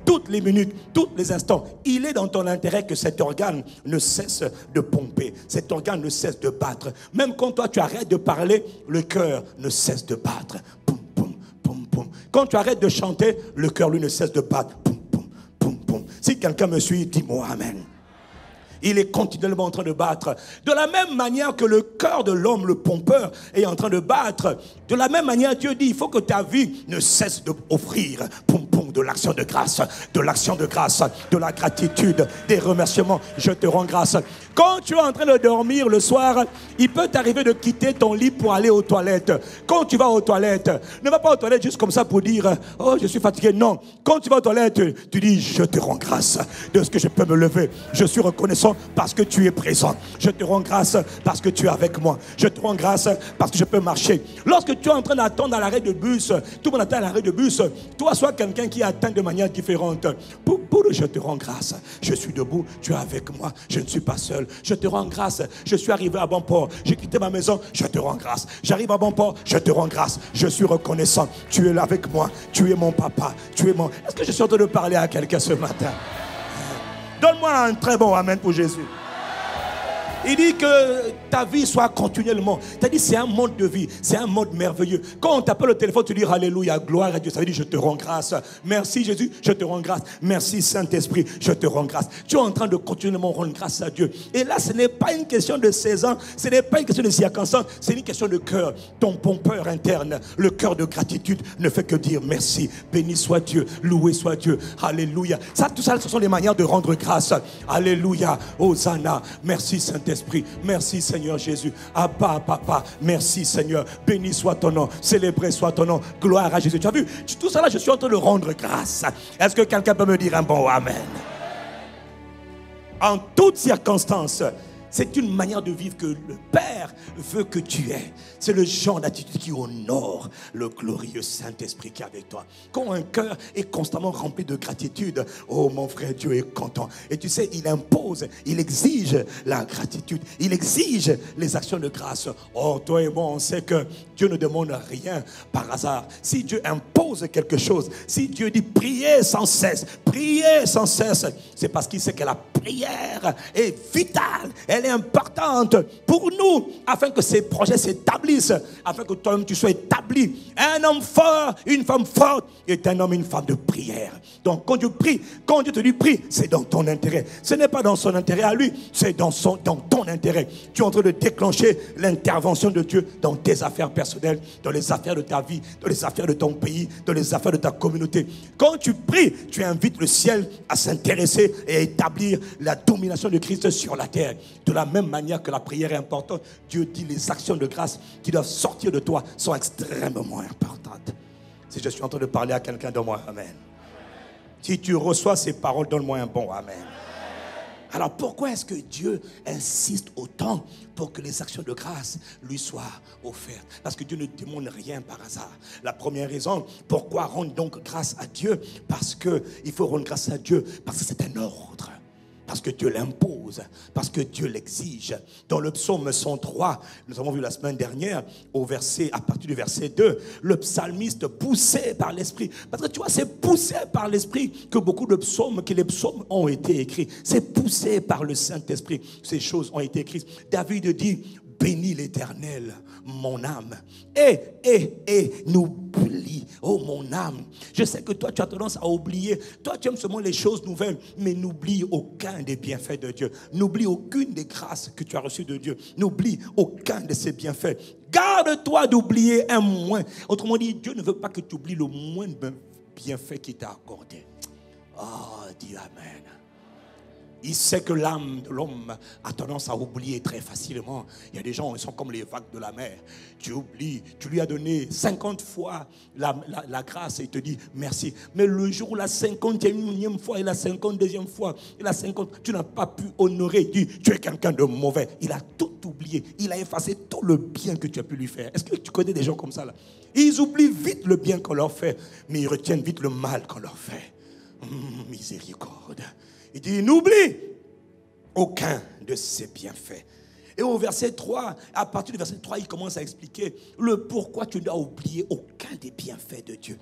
[SPEAKER 1] toutes les minutes, tous les instants. Il est dans ton intérêt que cet organe ne cesse de pomper. Cet organe ne cesse de battre. Même quand toi tu arrêtes de parler, le cœur ne cesse de battre. Poum, poum, poum, poum. Quand tu arrêtes de chanter, le cœur lui ne cesse de battre. Poum, poum, poum, poum. Si quelqu'un me suit, dis-moi amen. Il est continuellement en train de battre. De la même manière que le cœur de l'homme, le pompeur, est en train de battre, de la même manière, Dieu dit, il faut que ta vie ne cesse d'offrir de l'action de grâce, de l'action de grâce, de la gratitude, des remerciements. Je te rends grâce. Quand tu es en train de dormir le soir, il peut t'arriver de quitter ton lit pour aller aux toilettes. Quand tu vas aux toilettes, ne va pas aux toilettes juste comme ça pour dire « Oh, je suis fatigué ». Non. Quand tu vas aux toilettes, tu dis « Je te rends grâce de ce que je peux me lever. Je suis reconnaissant parce que tu es présent. Je te rends grâce parce que tu es avec moi. Je te rends grâce parce que je peux marcher. » Lorsque tu es en train d'attendre à l'arrêt de bus, tout le monde attend à l'arrêt de bus, toi, sois quelqu'un qui attend de manière différente. Je te rends grâce. Je suis debout, tu es avec moi. Je ne suis pas seul. Je te rends grâce. Je suis arrivé à bon port. J'ai quitté ma maison. Je te rends grâce. J'arrive à bon port. Je te rends grâce. Je suis reconnaissant. Tu es là avec moi. Tu es mon papa. Tu es mon... Est-ce que je suis en train de parler à quelqu'un ce matin? Donne-moi un très bon amen pour Jésus. Il dit que ta vie soit continuellement. C'est-à-dire c'est un mode de vie, c'est un mode merveilleux. Quand on t'appelle au téléphone, tu dis alléluia, gloire à Dieu. Ça veut dire je te rends grâce. Merci Jésus, je te rends grâce. Merci Saint-Esprit, je te rends grâce. Tu es en train de continuellement rendre grâce à Dieu. Et là, ce n'est pas une question de 16 ans, ce n'est pas une question de circonstance, c'est une question de cœur. Ton pompeur interne, le cœur de gratitude ne fait que dire merci. Béni soit Dieu, loué soit Dieu. Alléluia. Ça, tout ça, ce sont les manières de rendre grâce. Alléluia. Hosanna. Merci Saint-Esprit. Merci Seigneur Jésus. Abba Papa, merci Seigneur. Béni soit ton nom, célébré soit ton nom. Gloire à Jésus. Tu as vu, tout ça là, je suis en train de rendre grâce. Est-ce que quelqu'un peut me dire un bon amen? En toutes circonstances, c'est une manière de vivre que le Père veut que tu aies. C'est le genre d'attitude qui honore le glorieux Saint-Esprit qui est avec toi. Quand un cœur est constamment rempli de gratitude, oh mon frère, Dieu est content. Et tu sais, il impose, il exige la gratitude. Il exige les actions de grâce. Oh, toi et moi, on sait que Dieu ne demande rien par hasard. Si Dieu impose quelque chose, si Dieu dit priez sans cesse, c'est parce qu'il sait que la prière est vitale. Elle est importante pour nous, afin que ces projets s'établissent, afin que toi-même tu sois établi. Un homme fort, une femme forte est un homme, une femme de prière. Donc quand Dieu prie, quand Dieu te dit prie, c'est dans ton intérêt. Ce n'est pas dans son intérêt à lui, c'est dans ton intérêt. Tu es en train de déclencher l'intervention de Dieu dans tes affaires personnelles, dans les affaires de ta vie, dans les affaires de ton pays, dans les affaires de ta communauté. Quand tu pries, tu invites le ciel à s'intéresser et à établir la domination de Christ sur la terre. De la même manière que la prière est importante, Dieu dit les actions de grâce qui doivent sortir de toi sont extrêmement importantes. Si je suis en train de parler à quelqu'un, donne-moi amen. Si tu reçois ces paroles, donne-moi un bon amen. Alors pourquoi est-ce que Dieu insiste autant pour que les actions de grâce lui soient offertes? Parce que Dieu ne demande rien par hasard. La première raison, pourquoi rendre donc grâce à Dieu? Parce qu'il faut rendre grâce à Dieu, parce que c'est un ordre. Parce que Dieu l'impose, parce que Dieu l'exige. Dans le psaume 103, nous avons vu la semaine dernière, à partir du verset 2, le psalmiste poussé par l'Esprit. Parce que tu vois, c'est poussé par l'Esprit que les psaumes ont été écrits. C'est poussé par le Saint-Esprit. Ces choses ont été écrites. David dit, bénis l'Éternel, mon âme, et n'oublie, oh mon âme. Je sais que toi tu as tendance à oublier. Toi tu aimes seulement les choses nouvelles, mais n'oublie aucun des bienfaits de Dieu. N'oublie aucune des grâces que tu as reçues de Dieu. N'oublie aucun de ses bienfaits. Garde-toi d'oublier un moins. Autrement dit, Dieu ne veut pas que tu oublies le moindre bienfait qu'il t'a accordé. Oh, dis amen. Il sait que l'âme de l'homme a tendance à oublier très facilement. Il y a des gens, ils sont comme les vagues de la mer. Tu oublies, tu lui as donné 50 fois la grâce et il te dit merci. Mais le jour où la 51e fois et la 52e fois et la 50, tu n'as pas pu honorer. Il dit, tu es quelqu'un de mauvais. Il a tout oublié. Il a effacé tout le bien que tu as pu lui faire. Est-ce que tu connais des gens comme ça là? Ils oublient vite le bien qu'on leur fait, mais ils retiennent vite le mal qu'on leur fait. Miséricorde. Il dit, n'oublie aucun de ses bienfaits. Et au verset 3, à partir du verset 3, il commence à expliquer le pourquoi tu ne dois oublier aucun des bienfaits de Dieu.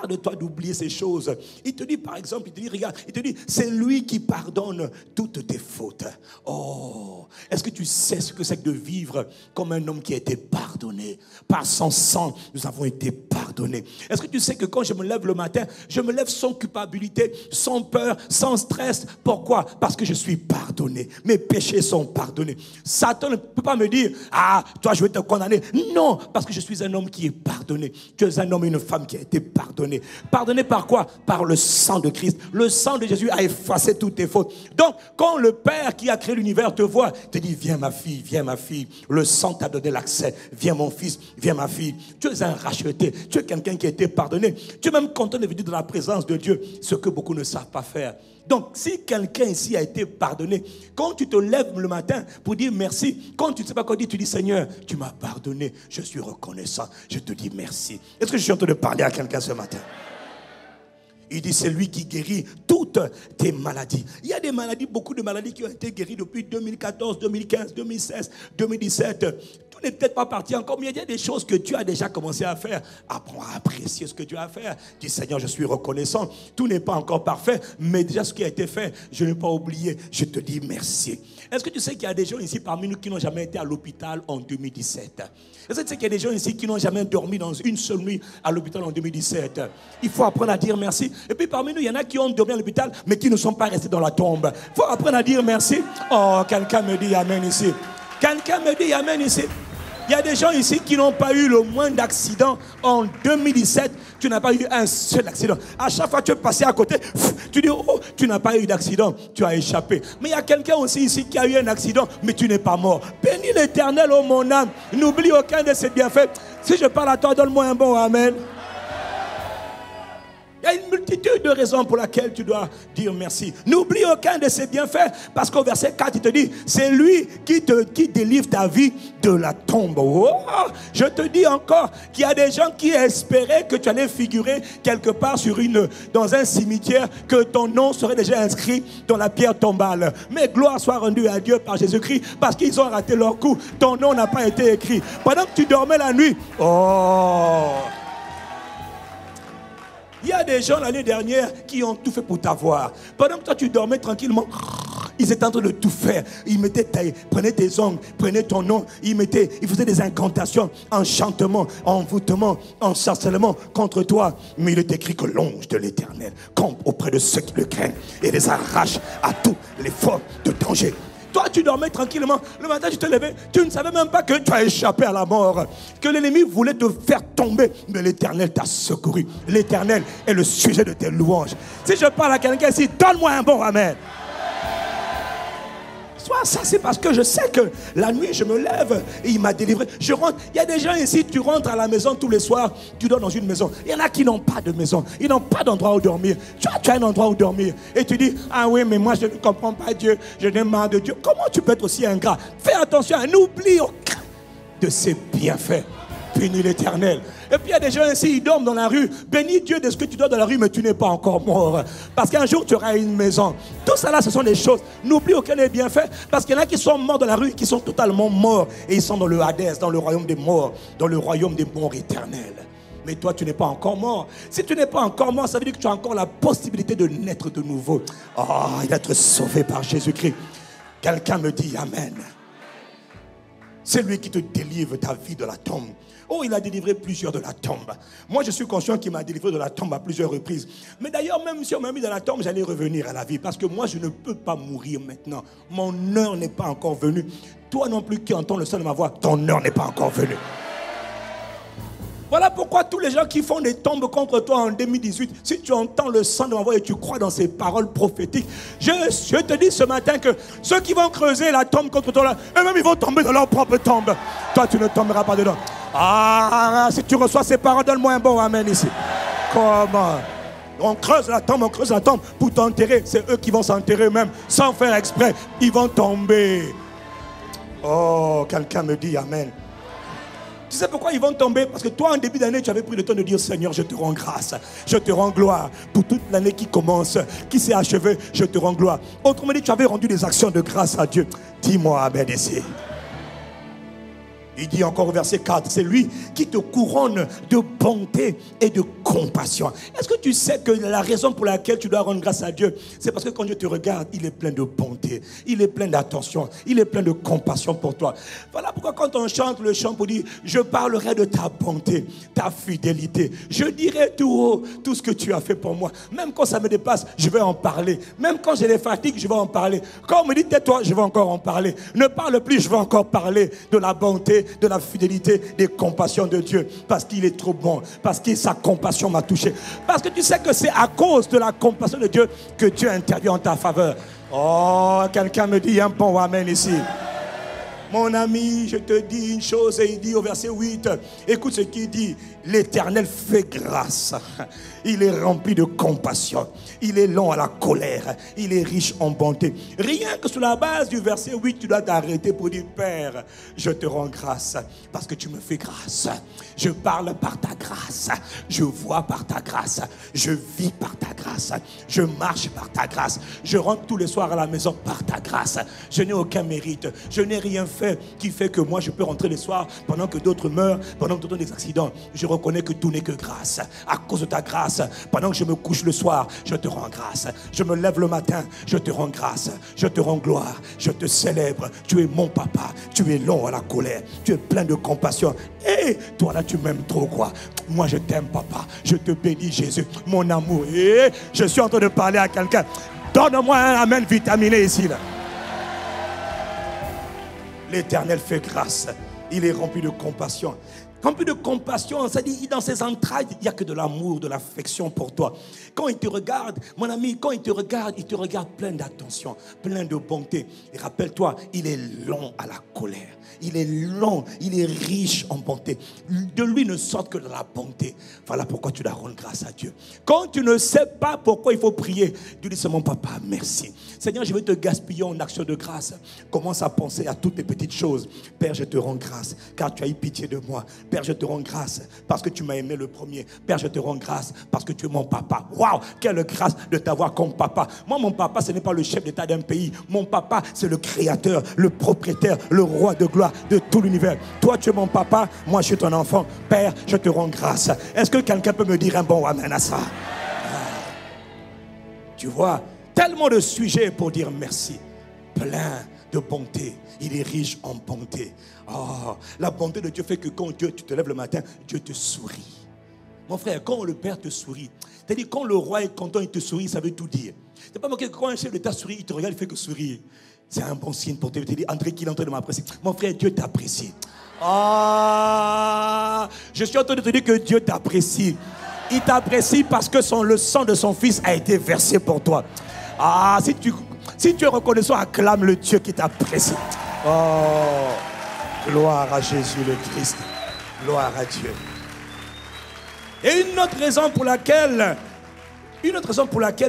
[SPEAKER 1] garde-toi d'oublier ces choses. Il te dit par exemple, il te dit, regarde, il te dit, c'est lui qui pardonne toutes tes fautes. Oh, est-ce que tu sais ce que c'est que de vivre comme un homme qui a été pardonné? Par son sang, nous avons été pardonnés. Est-ce que tu sais que quand je me lève le matin, je me lève sans culpabilité, sans peur, sans stress? Pourquoi? Parce que je suis pardonné. Mes péchés sont pardonnés. Satan ne peut pas me dire, ah, toi je vais te condamner. Non, parce que je suis un homme qui est pardonné. Tu es un homme et une femme qui a été pardonné. Pardonné par quoi? Par le sang de Christ. Le sang de Jésus a effacé toutes tes fautes. Donc, quand le Père qui a créé l'univers te voit, te dit, viens ma fille, viens ma fille. Le sang t'a donné l'accès. Viens mon fils, viens ma fille. Tu es un racheté. Tu es quelqu'un qui a été pardonné. Tu es même content de venir dans la présence de Dieu, ce que beaucoup ne savent pas faire. Donc, si quelqu'un ici a été pardonné, quand tu te lèves le matin pour dire merci, quand tu ne sais pas quoi dire, tu dis, Seigneur, tu m'as pardonné, je suis reconnaissant, je te dis merci. Est-ce que je suis en train de parler à quelqu'un ce matin? Il dit, c'est lui qui guérit toutes tes maladies. Il y a des maladies, beaucoup de maladies qui ont été guéries depuis 2014, 2015, 2016, 2017. Tout n'est peut-être pas parti encore, mais il y a des choses que tu as déjà commencé à faire. Apprends à apprécier ce que tu as à faire. Dis, Seigneur, je suis reconnaissant. Tout n'est pas encore parfait, mais déjà ce qui a été fait, je n'ai pas oublié. Je te dis merci. Est-ce que tu sais qu'il y a des gens ici parmi nous qui n'ont jamais été à l'hôpital en 2017? Est-ce que tu sais qu'il y a des gens ici qui n'ont jamais dormi dans une seule nuit à l'hôpital en 2017? Il faut apprendre à dire merci. Et puis parmi nous, il y en a qui ont dormi à l'hôpital, mais qui ne sont pas restés dans la tombe. Il faut apprendre à dire merci. Oh, quelqu'un me dit amen ici. Quelqu'un me dit amen ici. Il y a des gens ici qui n'ont pas eu le moins d'accidents en 2017. Tu n'as pas eu un seul accident. À chaque fois que tu es passé à côté, tu dis, oh, tu n'as pas eu d'accident. Tu as échappé. Mais il y a quelqu'un aussi ici qui a eu un accident, mais tu n'es pas mort. Bénis l'Éternel, oh mon âme. N'oublie aucun de ses bienfaits. Si je parle à toi, donne-moi un bon amen. Il y a une multitude de raisons pour lesquelles tu dois dire merci. N'oublie aucun de ses bienfaits, parce qu'au verset 4, il te dit, c'est lui qui délivre ta vie de la tombe. Oh, je te dis encore qu'il y a des gens qui espéraient que tu allais figurer quelque part dans un cimetière, que ton nom serait déjà inscrit dans la pierre tombale. Mais gloire soit rendue à Dieu par Jésus-Christ, parce qu'ils ont raté leur coup. Ton nom n'a pas été écrit. Pendant que tu dormais la nuit, oh... Il y a des gens l'année dernière qui ont tout fait pour t'avoir. Pendant que toi tu dormais tranquillement, ils étaient en train de tout faire. Ils prenaient tes ongles, prenaient ton nom, ils faisaient des incantations, enchantements, envoûtements, ensorcellement contre toi. Mais il est écrit que l'ange de l'Éternel campe auprès de ceux qui le craignent et les arrache à tous les formes de danger. Toi, tu dormais tranquillement. Le matin, tu te levais. Tu ne savais même pas que tu as échappé à la mort. Que l'ennemi voulait te faire tomber. Mais l'Éternel t'a secouru. L'Éternel est le sujet de tes louanges. Si je parle à quelqu'un ici, donne-moi un bon amen. Soit ça, c'est parce que je sais que la nuit, je me lève et il m'a délivré. Je rentre. Il y a des gens ici, tu rentres à la maison tous les soirs, tu dors dans une maison. Il y en a qui n'ont pas de maison. Ils n'ont pas d'endroit où dormir. Tu as un endroit où dormir. Et tu dis, ah oui, mais moi, je ne comprends pas Dieu. Je n'ai marre de Dieu. Comment tu peux être aussi ingrat? Fais attention, n'oublie aucun de ses bienfaits. Bénis l'Éternel. Et puis il y a des gens ici, ils dorment dans la rue. Bénis Dieu de ce que tu dors dans la rue, mais tu n'es pas encore mort. Parce qu'un jour, tu auras une maison. Tout ça là, ce sont des choses. N'oublie aucun des bienfaits. Parce qu'il y en a qui sont morts dans la rue, qui sont totalement morts. Et ils sont dans le Hadès, dans le royaume des morts, dans le royaume des morts éternels. Mais toi, tu n'es pas encore mort. Si tu n'es pas encore mort, ça veut dire que tu as encore la possibilité de naître de nouveau. Oh, et d'être sauvé par Jésus-Christ. Quelqu'un me dit Amen. C'est lui qui te délivre ta vie de la tombe. Oh, il a délivré plusieurs de la tombe. Moi, je suis conscient qu'il m'a délivré de la tombe à plusieurs reprises. Mais d'ailleurs, même si on m'a mis dans la tombe, j'allais revenir à la vie. Parce que moi, je ne peux pas mourir maintenant. Mon heure n'est pas encore venue. Toi non plus qui entends le son de ma voix, ton heure n'est pas encore venue. Voilà pourquoi tous les gens qui font des tombes contre toi en 2018, si tu entends le sang de ma voix et tu crois dans ces paroles prophétiques, je te dis ce matin que ceux qui vont creuser la tombe contre toi, eux-mêmes ils vont tomber dans leur propre tombe. Toi, tu ne tomberas pas dedans. Ah, si tu reçois ces paroles, donne-moi un bon amen ici. Comment? On creuse la tombe pour t'enterrer. C'est eux qui vont s'enterrer eux-mêmes, sans faire exprès. Ils vont tomber. Oh, quelqu'un me dit amen. Tu sais pourquoi ils vont tomber? Parce que toi, en début d'année, tu avais pris le temps de dire Seigneur, je te rends grâce, je te rends gloire. Pour toute l'année qui commence, qui s'est achevée, je te rends gloire. Autrement dit, tu avais rendu des actions de grâce à Dieu. Dis-moi amen ici. Il dit encore au verset 4, c'est lui qui te couronne de bonté et de compassion. Est-ce que tu sais que la raison pour laquelle tu dois rendre grâce à Dieu, c'est parce que quand Dieu te regarde, il est plein de bonté, il est plein d'attention, il est plein de compassion pour toi. Voilà pourquoi quand on chante le chant pour dire, je parlerai de ta bonté, ta fidélité, je dirai tout haut tout ce que tu as fait pour moi. Même quand ça me dépasse, je vais en parler. Même quand j'ai des fatigues, je vais en parler. Quand on me dit tais-toi, je vais encore en parler. Ne parle plus, je vais encore parler de la bonté, de la fidélité, des compassions de Dieu, parce qu'il est trop bon, parce que sa compassion m'a touché, parce que tu sais que c'est à cause de la compassion de Dieu que Dieu intervient en ta faveur. Oh, quelqu'un me dit un bon amen ici. Mon ami, je te dis une chose, et il dit au verset 8, écoute ce qu'il dit, l'Éternel fait grâce, il est rempli de compassion, il est lent à la colère, il est riche en bonté. Rien que sur la base du verset 8, tu dois t'arrêter pour dire, Père, je te rends grâce, parce que tu me fais grâce, je parle par ta grâce, je vois par ta grâce, je vis par ta grâce, je marche par ta grâce, je rentre tous les soirs à la maison par ta grâce, je n'ai aucun mérite, je n'ai rien fait qui fait que moi je peux rentrer le soir pendant que d'autres meurent, pendant que d'autres ont des accidents. Je reconnais que tout n'est que grâce. À cause de ta grâce, pendant que je me couche le soir, je te rends grâce. Je me lève le matin, je te rends grâce. Je te rends gloire, je te célèbre. Tu es mon papa, tu es long à la colère, tu es plein de compassion. Et toi là tu m'aimes trop quoi. Moi je t'aime papa, je te bénis Jésus, mon amour. Et je suis en train de parler à quelqu'un. Donne-moi un amen vitaminé ici là. L'Éternel fait grâce. Il est rempli de compassion. Rempli de compassion, ça dit dans ses entrailles, il n'y a que de l'amour, de l'affection pour toi. Quand il te regarde, mon ami, quand il te regarde plein d'attention, plein de bonté. Et rappelle-toi, il est lent à la colère. Il est lent, il est riche en bonté. De lui ne sort que de la bonté. Voilà pourquoi tu dois rendre grâce à Dieu. Quand tu ne sais pas pourquoi il faut prier, tu dis, c'est mon papa, merci. Seigneur, je vais te gaspiller en action de grâce. Commence à penser à toutes les petites choses. Père, je te rends grâce, car tu as eu pitié de moi. Père, je te rends grâce, parce que tu m'as aimé le premier. Père, je te rends grâce, parce que tu es mon papa. Waouh, quelle grâce de t'avoir comme papa. Moi, mon papa, ce n'est pas le chef d'État d'un pays. Mon papa, c'est le créateur, le propriétaire, le roi de gloire de tout l'univers. Toi, tu es mon papa, moi, je suis ton enfant. Père, je te rends grâce. Est-ce que quelqu'un peut me dire un bon amen à ça? Tu vois, tellement de sujets pour dire merci. Plein de bonté. Il est riche en bonté. Oh, la bonté de Dieu fait que quand Dieu, tu te lèves le matin, Dieu te sourit. Mon frère, quand le Père te sourit, c'est-à-dire quand le roi est content, il te sourit, ça veut tout dire. C'est pas que quand un chef d'État sourit, il te regarde, il fait que sourire. C'est un bon signe pour te dire, André, qu'il est en train de m'apprécier. Mon frère, Dieu t'apprécie. Ah, je suis en train de te dire que Dieu t'apprécie. Il t'apprécie parce que le sang de son fils a été versé pour toi. Ah, si tu es reconnaissant, acclame le Dieu qui t'apprécie. Oh, gloire à Jésus le Christ. Gloire à Dieu. Et une autre raison pour laquelle,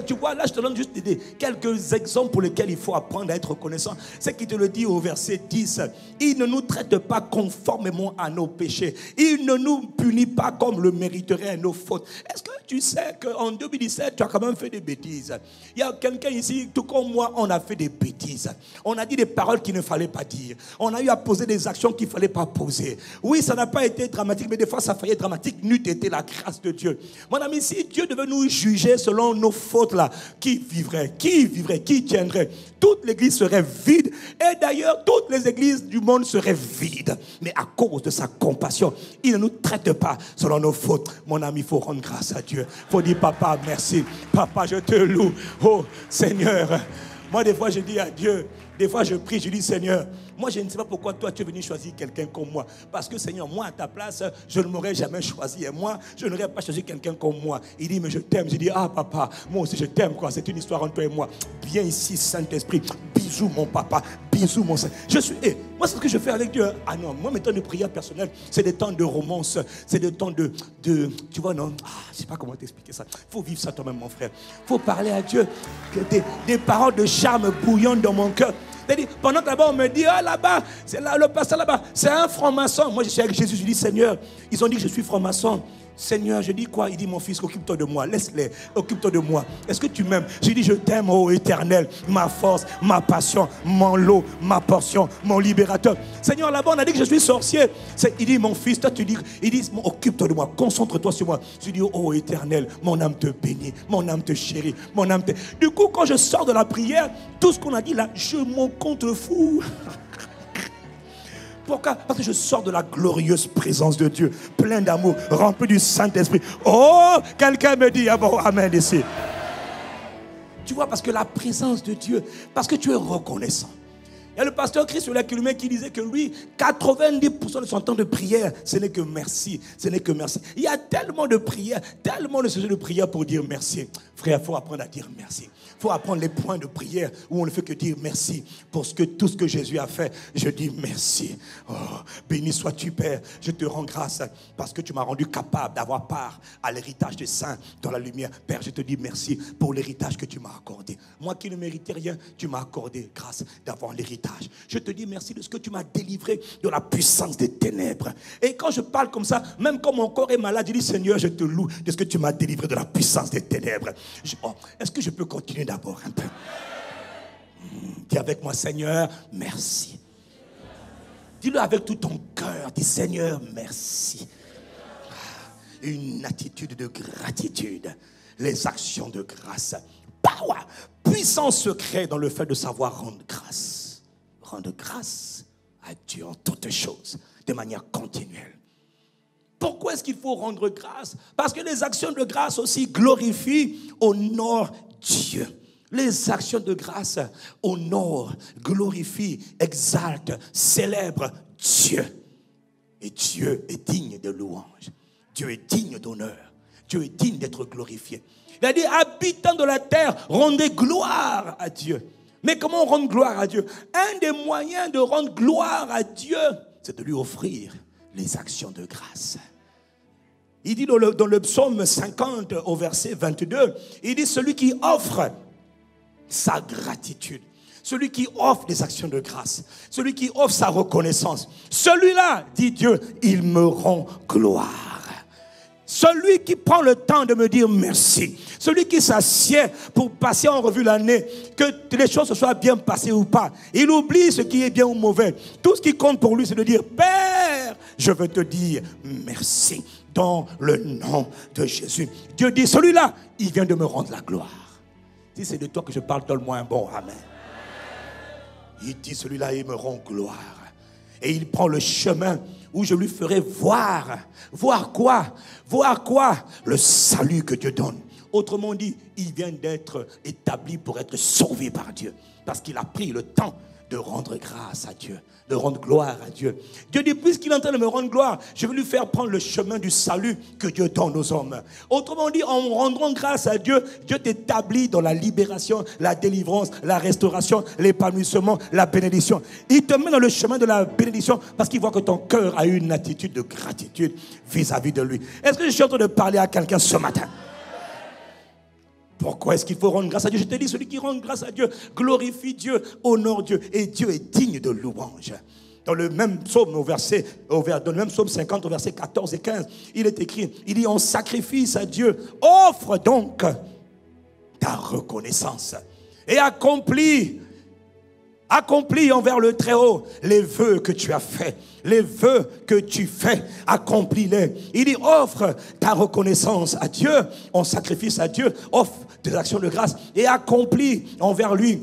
[SPEAKER 1] tu vois, là je te donne juste quelques exemples pour lesquels il faut apprendre à être reconnaissant. C'est qu'il te le dit au verset 10. Il ne nous traite pas conformément à nos péchés. Il ne nous punit pas comme le mériterait à nos fautes. Est-ce que tu sais qu'en 2017, tu as quand même fait des bêtises? Il y a quelqu'un ici, tout comme moi, on a fait des bêtises. On a dit des paroles qu'il ne fallait pas dire. On a eu à poser des actions qu'il ne fallait pas poser. Oui, ça n'a pas été dramatique, mais des fois ça faillit être dramatique. N'eût été la grâce de Dieu. Mon ami, si Dieu devait nous juger selon nos fautes là, qui vivrait, qui tiendrait? Toute l'église serait vide. Et d'ailleurs, toutes les églises du monde seraient vides. Mais à cause de sa compassion, il ne nous traite pas selon nos fautes. Mon ami, il faut rendre grâce à Dieu. Il faut dire, papa, merci. Papa, je te loue. Oh, Seigneur. Moi, des fois, je dis à Dieu, des fois, je prie, je dis, Seigneur, moi, je ne sais pas pourquoi toi, tu es venu choisir quelqu'un comme moi. Parce que, Seigneur, moi, à ta place, je ne m'aurais jamais choisi. Et moi, je n'aurais pas choisi quelqu'un comme moi. Il dit, mais je t'aime. Je dis, ah, papa, moi aussi, je t'aime, quoi. C'est une histoire entre toi et moi. Viens ici, Saint-Esprit. Bisous, mon papa. Bisous, mon Saint. Moi, c'est ce que je fais avec Dieu. Ah non, moi, mes temps de prière personnelle, c'est des temps de romance. C'est des temps de tu vois, non? Ah, je ne sais pas comment t'expliquer ça. Il faut vivre ça toi-même, mon frère. Il faut parler à Dieu. Des paroles de charme bouillonnent dans mon cœur. Pendant que là-bas, on me dit, ah là-bas, c'est là, le pasteur là-bas, c'est un franc-maçon. Moi, je suis avec Jésus, je dis, Seigneur, ils ont dit que je suis franc-maçon. Seigneur, je dis quoi? Il dit, mon fils, occupe-toi de moi. Laisse-les, occupe-toi de moi. Est-ce que tu m'aimes? Je dis, je t'aime, ô Éternel, ma force, ma passion, mon lot, ma portion, mon libérateur. Seigneur, là-bas, on a dit que je suis sorcier. Il dit, mon fils, toi, tu dis, il dit, occupe-toi de moi, concentre-toi sur moi. Je dis, ô Éternel, mon âme te bénit, mon âme te chérit, mon âme te... Du coup, quand je sors de la prière, tout ce qu'on a dit là, je m'en contrefous. Pourquoi? Parce que je sors de la glorieuse présence de Dieu, plein d'amour, rempli du Saint-Esprit. Oh, quelqu'un me dit, ah bon, amen ici. Tu vois, parce que la présence de Dieu, parce que tu es reconnaissant. Il y a le pasteur Christ qui disait que lui, 90% de son temps de prière, ce n'est que merci, ce n'est que merci. Il y a tellement de prières, tellement de sujets de prière pour dire merci. Frère, il faut apprendre à dire merci. Il faut apprendre les points de prière où on ne fait que dire merci pour tout ce que Jésus a fait. Je dis merci. Oh, béni sois-tu, Père. Je te rends grâce parce que tu m'as rendu capable d'avoir part à l'héritage des saints dans la lumière. Père, je te dis merci pour l'héritage que tu m'as accordé. Moi qui ne méritais rien, tu m'as accordé grâce d'avoir l'héritage. Je te dis merci de ce que tu m'as délivré de la puissance des ténèbres. Et quand je parle comme ça, même quand mon corps est malade, je dis Seigneur, je te loue de ce que tu m'as délivré de la puissance des ténèbres. Est-ce que je peux continuer d'abord un peu? Dis avec moi, Seigneur, merci. Dis-le avec tout ton cœur. Dis Seigneur, merci. Une attitude de gratitude. Les actions de grâce. Power. Puissant secret dans le fait de savoir rendre grâce. Rendre grâce à Dieu en toutes choses, de manière continuelle. Pourquoi est-ce qu'il faut rendre grâce? Parce que les actions de grâce aussi glorifient, honorent Dieu. Les actions de grâce honorent, glorifient, exaltent, célèbrent Dieu. Et Dieu est digne de louange. Dieu est digne d'honneur. Dieu est digne d'être glorifié. Il a dit, habitants de la terre, rendez gloire à Dieu. Mais comment rendre gloire à Dieu? Un des moyens de rendre gloire à Dieu, c'est de lui offrir les actions de grâce. Il dit dans le psaume 50 au verset 22, il dit celui qui offre sa gratitude, celui qui offre des actions de grâce, celui qui offre sa reconnaissance, celui-là, dit Dieu, il me rend gloire. Celui qui prend le temps de me dire merci, celui qui s'assied pour passer en revue l'année, que les choses se soient bien passées ou pas, il oublie ce qui est bien ou mauvais. Tout ce qui compte pour lui, c'est de dire, Père, je veux te dire merci dans le nom de Jésus. Dieu dit, celui-là, il vient de me rendre la gloire. Si c'est de toi que je parle, donne-moi un bon amen. Il dit, celui-là, il me rend gloire. Et il prend le chemin où je lui ferai voir. Voir quoi? Voir quoi? Le salut que Dieu donne. Autrement dit, il vient d'être établi pour être sauvé par Dieu. Parce qu'il a pris le temps de rendre grâce à Dieu, de rendre gloire à Dieu. Dieu dit, puisqu'il est en train de me rendre gloire, je vais lui faire prendre le chemin du salut que Dieu donne aux hommes. Autrement dit, en rendant grâce à Dieu, Dieu t'établit dans la libération, la délivrance, la restauration, l'épanouissement, la bénédiction. Il te met dans le chemin de la bénédiction parce qu'il voit que ton cœur a une attitude de gratitude vis-à-vis de lui. Est-ce que je suis en train de parler à quelqu'un ce matin? Pourquoi est-ce qu'il faut rendre grâce à Dieu? Je te dis, celui qui rend grâce à Dieu glorifie Dieu, honore Dieu. Et Dieu est digne de louange. Dans le même psaume, dans le même psaume 50, au verset 14 et 15, il est écrit, il dit, en sacrifice à Dieu, offre donc ta reconnaissance et accomplis envers le Très-Haut les vœux que tu as faits. Les vœux que tu fais, accomplis-les. Il dit, offre ta reconnaissance à Dieu, en sacrifice à Dieu, offre des actions de grâce et accomplis envers lui,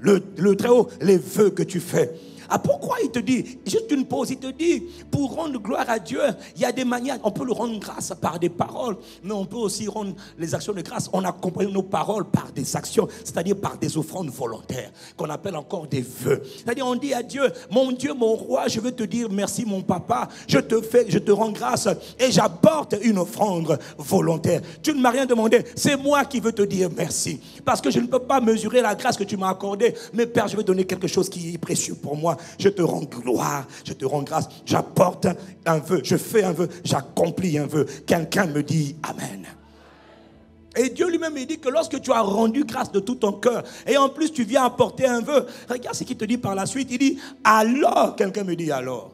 [SPEAKER 1] le Très-Haut, les vœux que tu fais. Ah, pourquoi il te dit, juste une pause, il te dit, pour rendre gloire à Dieu, il y a des manières, on peut le rendre grâce par des paroles, mais on peut aussi rendre les actions de grâce en accompagnant nos paroles par des actions, c'est-à-dire par des offrandes volontaires, qu'on appelle encore des vœux. C'est-à-dire, on dit à Dieu, mon roi, je veux te dire merci, mon papa, je te rends grâce et j'apporte une offrande volontaire. Tu ne m'as rien demandé, c'est moi qui veux te dire merci, parce que je ne peux pas mesurer la grâce que tu m'as accordée, mais Père, je vais donner quelque chose qui est précieux pour moi. Je te rends gloire, je te rends grâce, j'apporte un vœu, je fais un vœu, j'accomplis un vœu. Quelqu'un me dit Amen. Et Dieu lui-même, il dit que lorsque tu as rendu grâce de tout ton cœur, et en plus tu viens apporter un vœu, regarde ce qu'il te dit par la suite, il dit alors, quelqu'un me dit alors.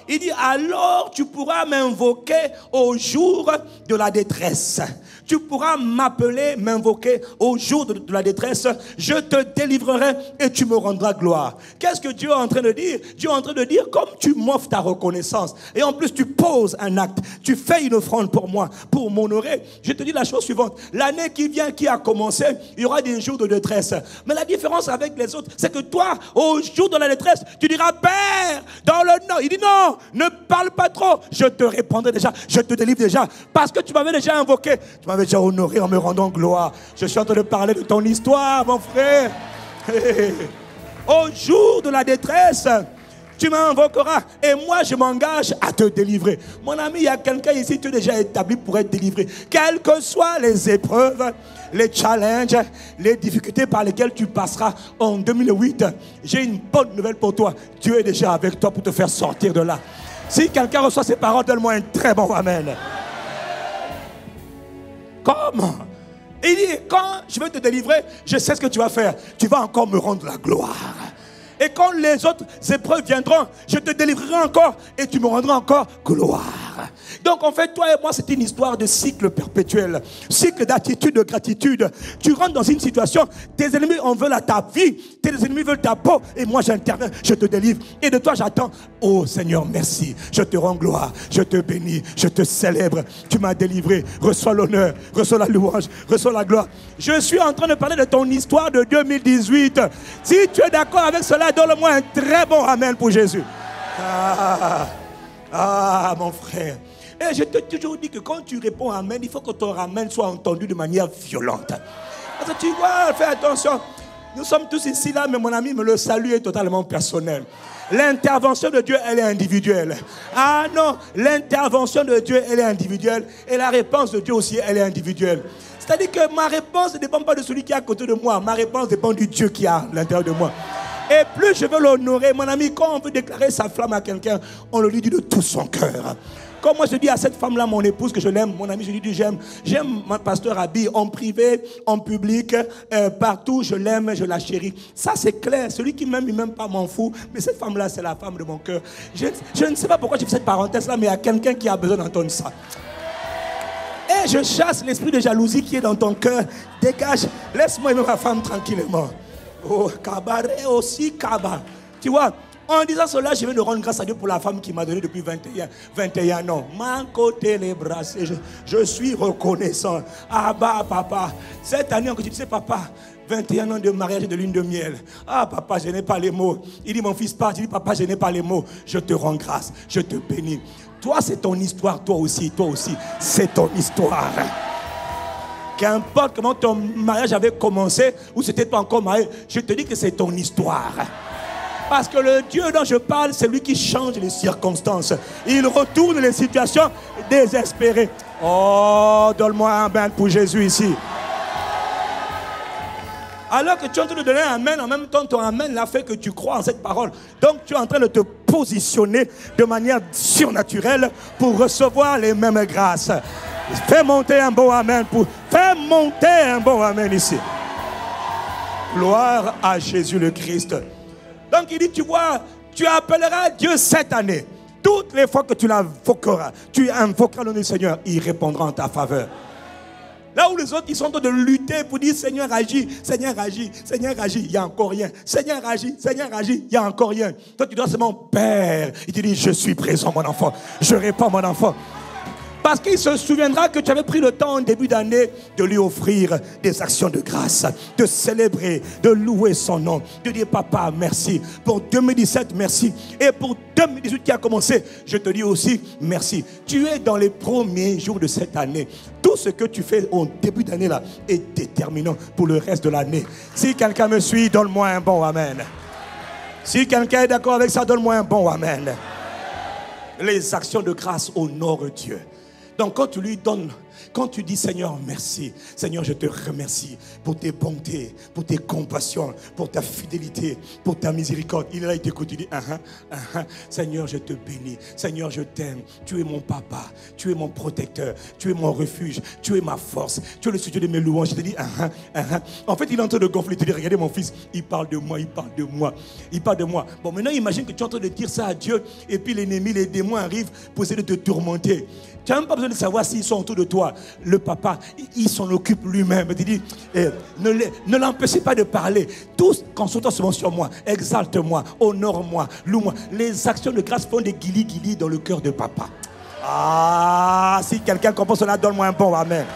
[SPEAKER 1] Il dit, alors tu pourras m'invoquer au jour de la détresse. Tu pourras m'appeler, m'invoquer au jour de la détresse. Je te délivrerai et tu me rendras gloire. Qu'est-ce que Dieu est en train de dire? Dieu est en train de dire, comme tu m'offres ta reconnaissance, et en plus tu poses un acte, tu fais une offrande pour moi, pour m'honorer. Je te dis la chose suivante. L'année qui vient, qui a commencé, il y aura des jours de détresse. Mais la différence avec les autres, c'est que toi, au jour de la détresse, tu diras, Père, dans le nom. Il dit, non, ne parle pas trop. Je te répondrai déjà, je te délivre déjà. Parce que tu m'avais déjà invoqué. Tu m'avais déjà honoré en me rendant gloire. Je suis en train de parler de ton histoire, mon frère. Au jour de la détresse, tu m'invoqueras et moi je m'engage à te délivrer. Mon ami, il y a quelqu'un ici, tu es déjà établi pour être délivré. Quelles que soient les épreuves, les challenges, les difficultés par lesquelles tu passeras en 2008, j'ai une bonne nouvelle pour toi. Dieu est déjà avec toi pour te faire sortir de là. Si quelqu'un reçoit ces paroles, donne-moi un très bon amen. Comment? Il dit, quand je vais te délivrer, je sais ce que tu vas faire. Tu vas encore me rendre la gloire. Et quand les autres épreuves viendront, je te délivrerai encore et tu me rendras encore gloire. Donc en fait, toi et moi, c'est une histoire de cycle perpétuel. Cycle d'attitude, de gratitude. Tu rentres dans une situation, tes ennemis en veulent à ta vie, tes ennemis veulent ta peau, et moi j'interviens, je te délivre. Et de toi j'attends, oh Seigneur, merci. Je te rends gloire, je te bénis, je te célèbre. Tu m'as délivré, reçois l'honneur, reçois la louange, reçois la gloire. Je suis en train de parler de ton histoire de 2018. Si tu es d'accord avec cela, donne-moi un très bon amen pour Jésus. Mon frère. Et je t'ai toujours dit que quand tu réponds amen, il faut que ton amen soit entendu de manière violente. Parce que tu vois, fais attention. Nous sommes tous ici là, mais mon ami, mais le salut est totalement personnel. L'intervention de Dieu, elle est individuelle. Ah non, l'intervention de Dieu, elle est individuelle. Et la réponse de Dieu aussi, elle est individuelle. C'est-à-dire que ma réponse ne dépend pas de celui qui est à côté de moi. Ma réponse dépend du Dieu qui est à l'intérieur de moi. Et plus je veux l'honorer, mon ami, quand on veut déclarer sa flamme à quelqu'un, on le lui dit de tout son cœur. Quand moi je dis à cette femme-là, mon épouse, que je l'aime, mon ami, je lui dis j'aime mon pasteur Abi, en privé, en public, partout, je l'aime, je la chéris. Ça c'est clair, celui qui m'aime, il m'aime pas, m'en fout. Mais cette femme-là, c'est la femme de mon cœur. Je ne sais pas pourquoi je fais cette parenthèse-là, mais il y a quelqu'un qui a besoin d'entendre ça. Et je chasse l'esprit de jalousie qui est dans ton cœur. Dégage, laisse-moi aimer ma femme tranquillement. Oh, cabaret aussi, cabaret. Tu vois, en disant cela, je vais de rendre grâce à Dieu pour la femme qui m'a donné depuis 21 ans. Mon côté les bras, je suis reconnaissant. Ah bah papa, cette année, quand tu disais papa, 21 ans de mariage et de lune de miel. Ah papa, je n'ai pas les mots. Il dit mon fils part, il dit papa, je n'ai pas les mots. Je te rends grâce, je te bénis. Toi, c'est ton histoire, toi aussi, c'est ton histoire. Qu'importe comment ton mariage avait commencé ou c'était pas encore marié, je te dis que c'est ton histoire. Parce que le Dieu dont je parle, c'est lui qui change les circonstances. Il retourne les situations désespérées. Oh, donne-moi un amen pour Jésus ici. Alors que tu es en train de donner un amen, en même temps ton amen l'a fait que tu crois en cette parole. Donc tu es en train de te positionner de manière surnaturelle pour recevoir les mêmes grâces. Fais monter un bon amen fais monter un bon amen ici. Gloire à Jésus le Christ. Donc il dit, tu vois, tu appelleras Dieu cette année. Toutes les fois que tu l'invoqueras, tu invoqueras le nom du Seigneur, il répondra en ta faveur. Là où les autres, ils sont en train de lutter pour dire Seigneur agis, Seigneur agis, Seigneur agis, il n'y a encore rien. Seigneur agis, il n'y a encore rien. Toi tu dois seulement Père. Il te dit je suis présent mon enfant, je réponds mon enfant. Parce qu'il se souviendra que tu avais pris le temps en début d'année de lui offrir des actions de grâce, de célébrer, de louer son nom, de dire papa merci. Pour 2017 merci. Et pour 2018 qui a commencé, je te dis aussi merci. Tu es dans les premiers jours de cette année. Tout ce que tu fais au début d'année là est déterminant pour le reste de l'année. Si quelqu'un me suit, donne-moi un bon amen. Si quelqu'un est d'accord avec ça, donne-moi un bon amen. Les actions de grâce honorent Dieu. Donc quand tu lui donnes, quand tu dis Seigneur merci, Seigneur je te remercie pour tes bontés, pour tes compassions, pour ta fidélité, pour ta miséricorde. Il est là, il t'écoute, il dit Seigneur je te bénis, Seigneur je t'aime, tu es mon papa, tu es mon protecteur, tu es mon refuge, tu es ma force, tu es le sujet de mes louanges. Je te dis En fait il est en train de gonfler, il te dit regardez mon fils, il parle de moi, il parle de moi, il parle de moi. Bon maintenant imagine que tu es en train de dire ça à Dieu et puis l'ennemi, les démons arrivent pour essayer de te tourmenter. Tu n'as même pas besoin de savoir s'ils sont autour de toi. Le papa, il s'en occupe lui-même. Il dit, ne l'empêchez pas de parler. Tous concentrent seulement sur moi. Exalte-moi, honore-moi, loue-moi. Les actions de grâce font des guilis-guilis dans le cœur de papa. Ah, si quelqu'un comprend cela, donne-moi un bon amen.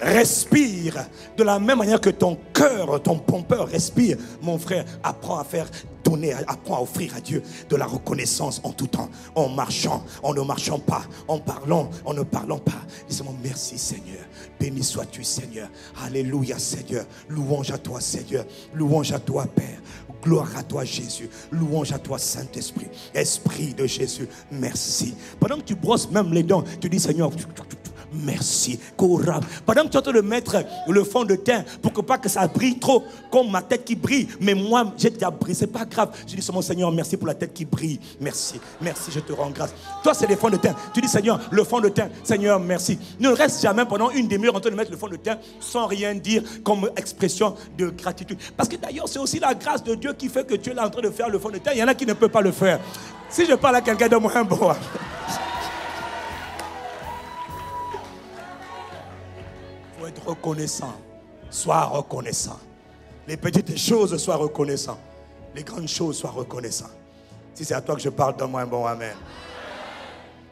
[SPEAKER 1] Respire de la même manière que ton cœur, ton pompeur respire. Mon frère, apprends à faire donner, apprends à offrir à Dieu de la reconnaissance en tout temps, en marchant, en ne marchant pas, en parlant, en ne parlant pas. Dis-moi merci Seigneur, béni sois-tu Seigneur, alléluia Seigneur, louange à toi Seigneur, louange à toi Père, gloire à toi Jésus, louange à toi Saint-Esprit, Esprit de Jésus, merci. Pendant que tu brosses même les dents, tu dis Seigneur, merci. Pendant que tu es en train de mettre le fond de teint pour que pas que ça brille trop, comme ma tête qui brille, mais moi j'ai déjà brillé, c'est pas grave. Je dis seulement Seigneur, merci pour la tête qui brille. Merci, merci, je te rends grâce. Toi c'est les fonds de teint. Tu dis Seigneur, le fond de teint, Seigneur, merci. Ne reste jamais pendant une demi-heure en train de mettre le fond de teint sans rien dire comme expression de gratitude. Parce que d'ailleurs c'est aussi la grâce de Dieu qui fait que tu es là en train de faire le fond de teint. Il y en a qui ne peuvent pas le faire. Si je parle à quelqu'un de moins bon. Être reconnaissant, sois reconnaissant. Les petites choses, sois reconnaissant. Les grandes choses, sois reconnaissant. Si c'est à toi que je parle, donne-moi un bon amen.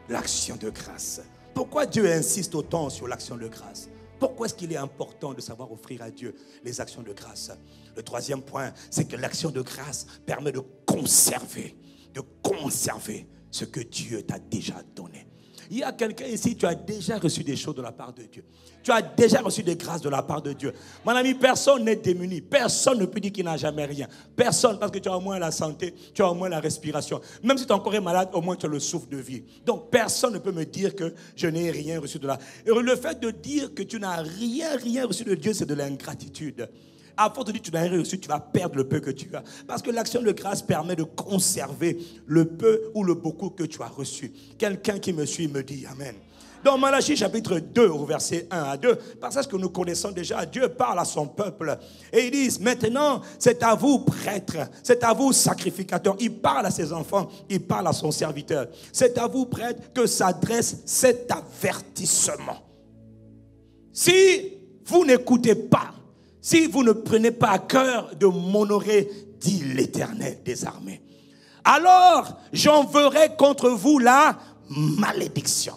[SPEAKER 1] L'action de grâce. Pourquoi Dieu insiste autant sur l'action de grâce? Pourquoi est-ce qu'il est important de savoir offrir à Dieu les actions de grâce? Le troisième point, c'est que l'action de grâce permet de conserver ce que Dieu t'a déjà donné. Il y a quelqu'un ici, tu as déjà reçu des choses de la part de Dieu. Tu as déjà reçu des grâces de la part de Dieu. Mon ami, personne n'est démuni. Personne ne peut dire qu'il n'a jamais rien. Personne, parce que tu as au moins la santé, tu as au moins la respiration. Même si ton corps est malade, au moins tu as le souffle de vie. Donc personne ne peut me dire que je n'ai rien reçu de là. Et le fait de dire que tu n'as rien reçu de Dieu, c'est de l'ingratitude. À force de dire que tu n'as rien reçu, tu vas perdre le peu que tu as. Parce que l'action de grâce permet de conserver le peu ou le beaucoup que tu as reçu. Quelqu'un qui me suit me dit Amen. Dans Malachie chapitre 2, au verset 1 à 2, parce que nous connaissons déjà, Dieu parle à son peuple. Et il dit, maintenant, c'est à vous prêtres, c'est à vous sacrificateurs. Il parle à ses enfants, il parle à son serviteur. C'est à vous prêtres que s'adresse cet avertissement. Si vous n'écoutez pas, si vous ne prenez pas à cœur de m'honorer, dit l'Éternel des armées, alors j'enverrai contre vous la malédiction.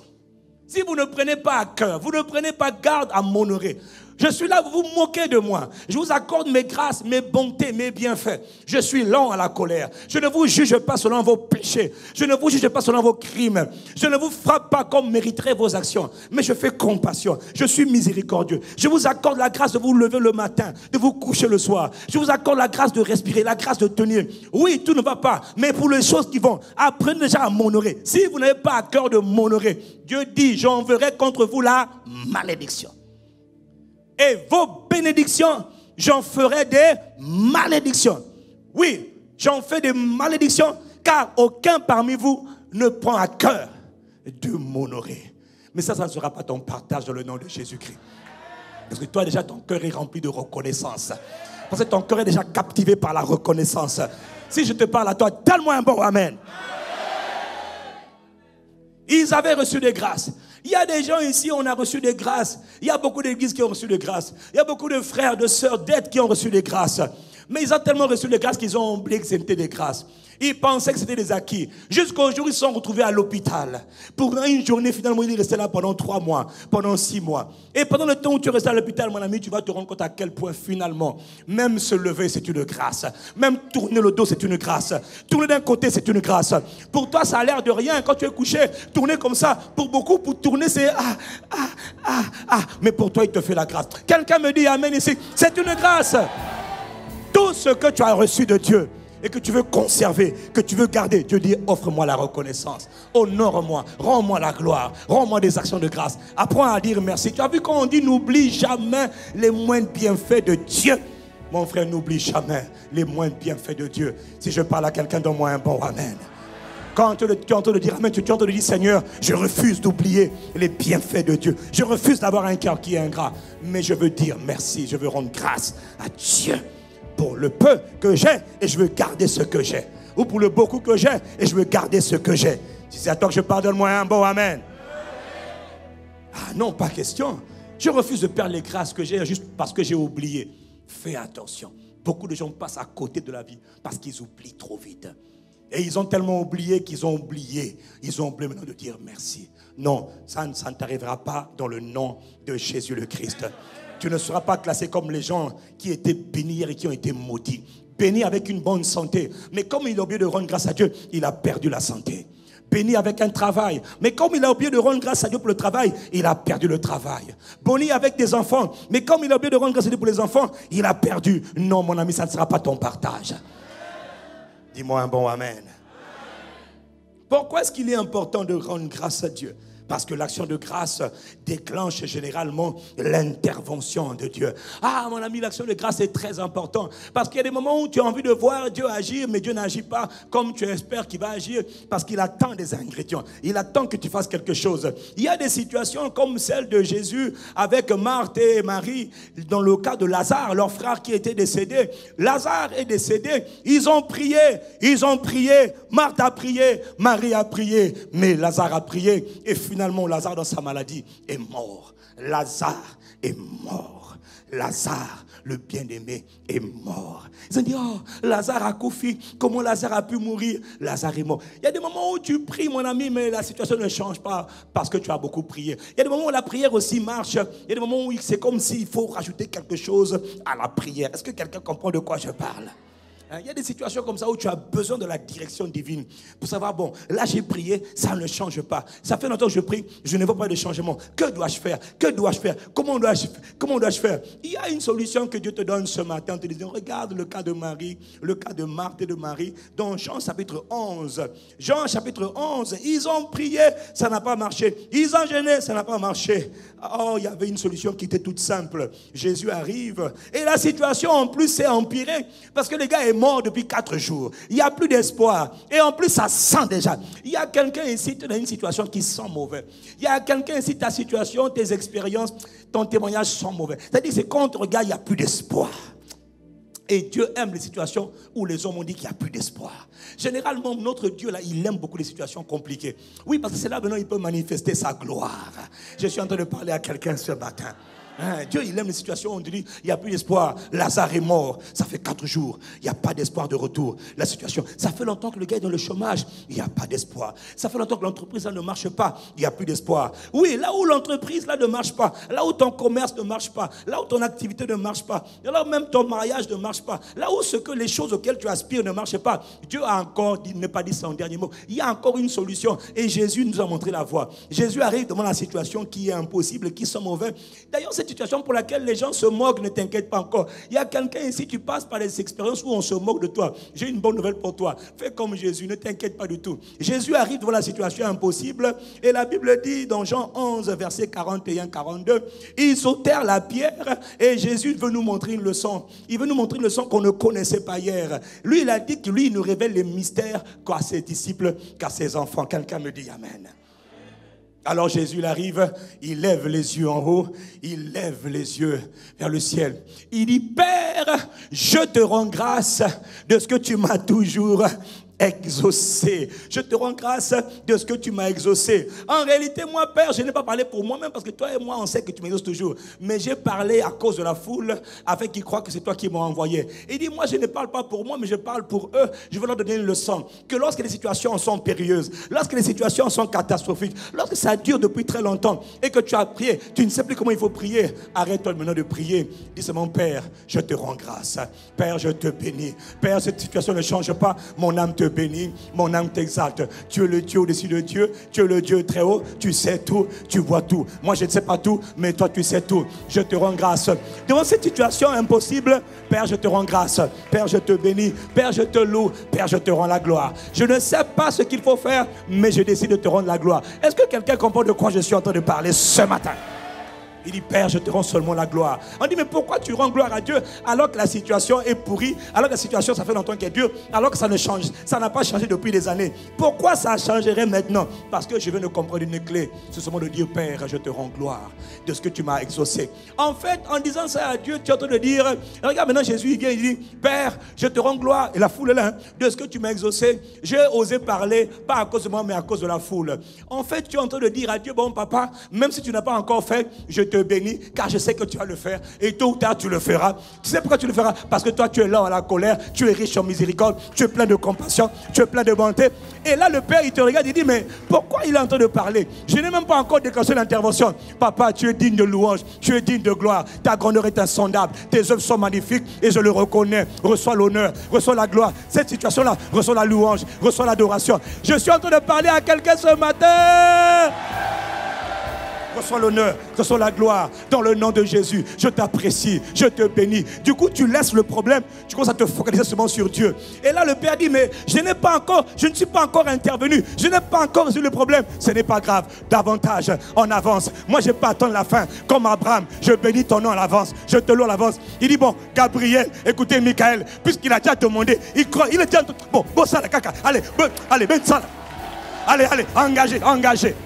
[SPEAKER 1] Si vous ne prenez pas à cœur, vous ne prenez pas garde à m'honorer, je suis là, vous vous moquez de moi. Je vous accorde mes grâces, mes bontés, mes bienfaits. Je suis lent à la colère. Je ne vous juge pas selon vos péchés. Je ne vous juge pas selon vos crimes. Je ne vous frappe pas comme mériteraient vos actions. Mais je fais compassion. Je suis miséricordieux. Je vous accorde la grâce de vous lever le matin, de vous coucher le soir. Je vous accorde la grâce de respirer, la grâce de tenir. Oui, tout ne va pas. Mais pour les choses qui vont, apprenez déjà à m'honorer. Si vous n'avez pas à cœur de m'honorer, Dieu dit, j'enverrai contre vous la malédiction. Et vos bénédictions, j'en ferai des malédictions. Oui, j'en fais des malédictions, car aucun parmi vous ne prend à cœur de m'honorer. Mais ça ne sera pas ton partage dans le nom de Jésus-Christ. Parce que toi, déjà, ton cœur est rempli de reconnaissance. Parce que ton cœur est déjà captivé par la reconnaissance. Si je te parle à toi, donne-moi un bon amen. Ils avaient reçu des grâces. Il y a des gens ici, on a reçu des grâces. Il y a beaucoup d'églises qui ont reçu des grâces. Il y a beaucoup de frères, de sœurs, d'aides qui ont reçu des grâces. Mais ils ont tellement reçu des grâces qu'ils ont oublié que c'était des grâces. Ils pensaient que c'était des acquis. Jusqu'au jour où ils se sont retrouvés à l'hôpital. Pour une journée, finalement, ils restaient là pendant 3 mois, pendant 6 mois. Et pendant le temps où tu restes à l'hôpital, mon ami, tu vas te rendre compte à quel point, finalement, même se lever, c'est une grâce. Même tourner le dos, c'est une grâce. Tourner d'un côté, c'est une grâce. Pour toi, ça a l'air de rien. Quand tu es couché, tourner comme ça, pour beaucoup, pour tourner, c'est Mais pour toi, il te fait la grâce. Quelqu'un me dit Amen ici. C'est une grâce. Tout ce que tu as reçu de Dieu, et que tu veux conserver, que tu veux garder, Dieu dit, offre-moi la reconnaissance, honore-moi, rends-moi la gloire, rends-moi des actions de grâce. Apprends à dire merci. Tu as vu quand on dit n'oublie jamais les moindres bienfaits de Dieu. Mon frère, n'oublie jamais les moindres bienfaits de Dieu. Si je parle à quelqu'un, donne-moi un bon amen. Quand tu es en train de dire amen, tu es en train de dire, Seigneur, je refuse d'oublier les bienfaits de Dieu. Je refuse d'avoir un cœur qui est ingrat. Mais je veux dire merci, je veux rendre grâce à Dieu pour le peu que j'ai et je veux garder ce que j'ai. Ou pour le beaucoup que j'ai et je veux garder ce que j'ai. Si c'est à toi que je parle, donne-moi un bon amen. Ah non, pas question. Je refuse de perdre les grâces que j'ai juste parce que j'ai oublié. Fais attention. Beaucoup de gens passent à côté de la vie parce qu'ils oublient trop vite. Et ils ont tellement oublié qu'ils ont oublié. Ils ont oublié maintenant de dire merci. Non, ça ne t'arrivera pas dans le nom de Jésus le Christ. Tu ne seras pas classé comme les gens qui étaient bénis et qui ont été maudits. Béni avec une bonne santé. Mais comme il a oublié de rendre grâce à Dieu, il a perdu la santé. Béni avec un travail. Mais comme il a oublié de rendre grâce à Dieu pour le travail, il a perdu le travail. Béni avec des enfants. Mais comme il a oublié de rendre grâce à Dieu pour les enfants, il a perdu. Non, mon ami, ça ne sera pas ton partage. Dis-moi un bon amen. Pourquoi est-ce qu'il est important de rendre grâce à Dieu? Parce que l'action de grâce déclenche généralement l'intervention de Dieu. Ah, mon ami, l'action de grâce est très importante. Parce qu'il y a des moments où tu as envie de voir Dieu agir, mais Dieu n'agit pas comme tu espères qu'il va agir. Parce qu'il attend des ingrédients. Il attend que tu fasses quelque chose. Il y a des situations comme celle de Jésus avec Marthe et Marie. Dans le cas de Lazare, leur frère qui était décédé. Lazare est décédé. Ils ont prié. Marthe a prié. Marie a prié. Mais Lazare a prié. Et finalement, Lazare, dans sa maladie, est mort. Lazare est mort. Lazare, le bien-aimé, est mort. Ils ont dit, oh, Lazare a couffé. Comment Lazare a pu mourir? Lazare est mort. Il y a des moments où tu pries, mon ami, mais la situation ne change pas parce que tu as beaucoup prié. Il y a des moments où la prière aussi marche. Il y a des moments où c'est comme s'il faut rajouter quelque chose à la prière. Est-ce que quelqu'un comprend de quoi je parle? Il y a des situations comme ça où tu as besoin de la direction divine pour savoir, bon, là j'ai prié, ça ne change pas. Ça fait longtemps que je prie, je ne vois pas de changement. Que dois-je faire? Que dois-je faire? Comment dois-je faire? Il y a une solution que Dieu te donne ce matin en te disant, regarde le cas de Marie, le cas de Marthe et de Marie, dans Jean chapitre 11. Jean chapitre 11, ils ont prié, ça n'a pas marché. Ils ont jeûné, ça n'a pas marché. Oh, il y avait une solution qui était toute simple. Jésus arrive et la situation en plus s'est empirée parce que le gars est mort depuis 4 jours. Il n'y a plus d'espoir. Et en plus, ça sent déjà. Il y a quelqu'un ici, tu es dans une situation qui sent mauvais. Il y a quelqu'un ici, ta situation, tes expériences, ton témoignage sont mauvais. C'est-à-dire, c'est quand on te regarde, il n'y a plus d'espoir. Et Dieu aime les situations où les hommes ont dit qu'il n'y a plus d'espoir. Généralement, notre Dieu, là, il aime beaucoup les situations compliquées. Oui, parce que c'est là maintenant il peut manifester sa gloire. Je suis en train de parler à quelqu'un ce matin. Dieu, il aime les situations où on dit, il n'y a plus d'espoir. Lazare est mort. Ça fait 4 jours. Il n'y a pas d'espoir de retour. La situation, ça fait longtemps que le gars est dans le chômage. Il n'y a pas d'espoir. Ça fait longtemps que l'entreprise là ne marche pas. Il n'y a plus d'espoir. Oui, là où l'entreprise là ne marche pas, là où ton commerce ne marche pas, là où ton activité ne marche pas, là où même ton mariage ne marche pas, là où les choses auxquelles tu aspires ne marchent pas, Dieu a encore dit, ne pas dit son dernier mot. Il y a encore une solution. Et Jésus nous a montré la voie. Jésus arrive devant la situation qui est impossible, qui sont mauvais. D'ailleurs, cette situation pour laquelle les gens se moquent, ne t'inquiète pas encore. Il y a quelqu'un ici, tu passes par des expériences où on se moque de toi. J'ai une bonne nouvelle pour toi. Fais comme Jésus, ne t'inquiète pas du tout. Jésus arrive devant la situation impossible et la Bible dit dans Jean 11, verset 41-42, ils sautèrent la pierre et Jésus veut nous montrer une leçon. Il veut nous montrer une leçon qu'on ne connaissait pas hier. Lui, il a dit que lui, il nous révèle les mystères qu'à ses disciples, qu'à ses enfants. Quelqu'un me dit Amen. Alors Jésus il arrive, il lève les yeux en haut, il lève les yeux vers le ciel. Il dit, Père, je te rends grâce de ce que tu m'as toujours exaucé. Je te rends grâce de ce que tu m'as exaucé. En réalité, moi, Père, je n'ai pas parlé pour moi-même parce que toi et moi, on sait que tu m'exauces toujours. Mais j'ai parlé à cause de la foule afin qu'ils croient que c'est toi qui m'as envoyé. Il dit, moi, je ne parle pas pour moi, mais je parle pour eux. Je veux leur donner une leçon. Que lorsque les situations sont périlleuses, lorsque les situations sont catastrophiques, lorsque ça dure depuis très longtemps et que tu as prié, tu ne sais plus comment il faut prier, arrête-toi maintenant de prier. Dis seulement, Père, je te rends grâce. Père, je te bénis. Père, cette situation ne change pas. Mon âme te bénis, mon âme t'exalte. Tu es le Dieu au-dessus de Dieu, tu es le Dieu très haut, tu sais tout, tu vois tout. Moi je ne sais pas tout, mais toi tu sais tout. Je te rends grâce. Devant cette situation impossible, Père, je te rends grâce. Père, je te bénis. Père, je te loue. Père, je te rends la gloire. Je ne sais pas ce qu'il faut faire, mais je décide de te rendre la gloire. Est-ce que quelqu'un comprend de quoi je suis en train de parler ce matin? Il dit, Père, je te rends seulement la gloire. On dit, mais pourquoi tu rends gloire à Dieu alors que la situation est pourrie, alors que la situation, ça fait longtemps qu'elle dure, alors que ça ne change, ça n'a pas changé depuis des années. Pourquoi ça changerait maintenant? Parce que je viens de comprendre une clé. C'est seulement de dire, Père, je te rends gloire de ce que tu m'as exaucé. En fait, en disant ça à Dieu, tu es en train de dire, regarde maintenant Jésus, il vient, il dit, Père, je te rends gloire, et la foule est là, de ce que tu m'as exaucé. J'ai osé parler, pas à cause de moi, mais à cause de la foule. En fait, tu es en train de dire à Dieu, bon papa, même si tu n'as pas encore fait, je te bénis, car je sais que tu vas le faire, et tôt ou tard tu le feras. Tu sais pourquoi tu le feras? Parce que toi tu es là à la colère, tu es riche en miséricorde, tu es plein de compassion, tu es plein de bonté. Et là le Père il te regarde, il dit, mais pourquoi il est en train de parler? Je n'ai même pas encore déclenché l'intervention. Papa, tu es digne de louange, tu es digne de gloire, ta grandeur est insondable, tes œuvres sont magnifiques et je le reconnais. Reçois l'honneur, reçois la gloire. Cette situation là, reçois la louange, reçois l'adoration. Je suis en train de parler à quelqu'un ce matin. Reçois l'honneur, reçois la gloire dans le nom de Jésus. Je t'apprécie, je te bénis. Du coup, tu laisses le problème, tu commences à te focaliser seulement sur Dieu. Et là, le Père dit, mais je ne suis pas encore intervenu. Je n'ai pas encore résolu le problème. Ce n'est pas grave. Davantage, en avance. Moi, je n'ai pas attendre la fin. Comme Abraham, je bénis ton nom à l'avance. Je te loue à l'avance. Il dit, bon, Gabriel, écoutez, Michael, puisqu'il a déjà demandé, il croit, il est déjà, bon, ça, la caca. Allez, ben ça. Allez, engagez.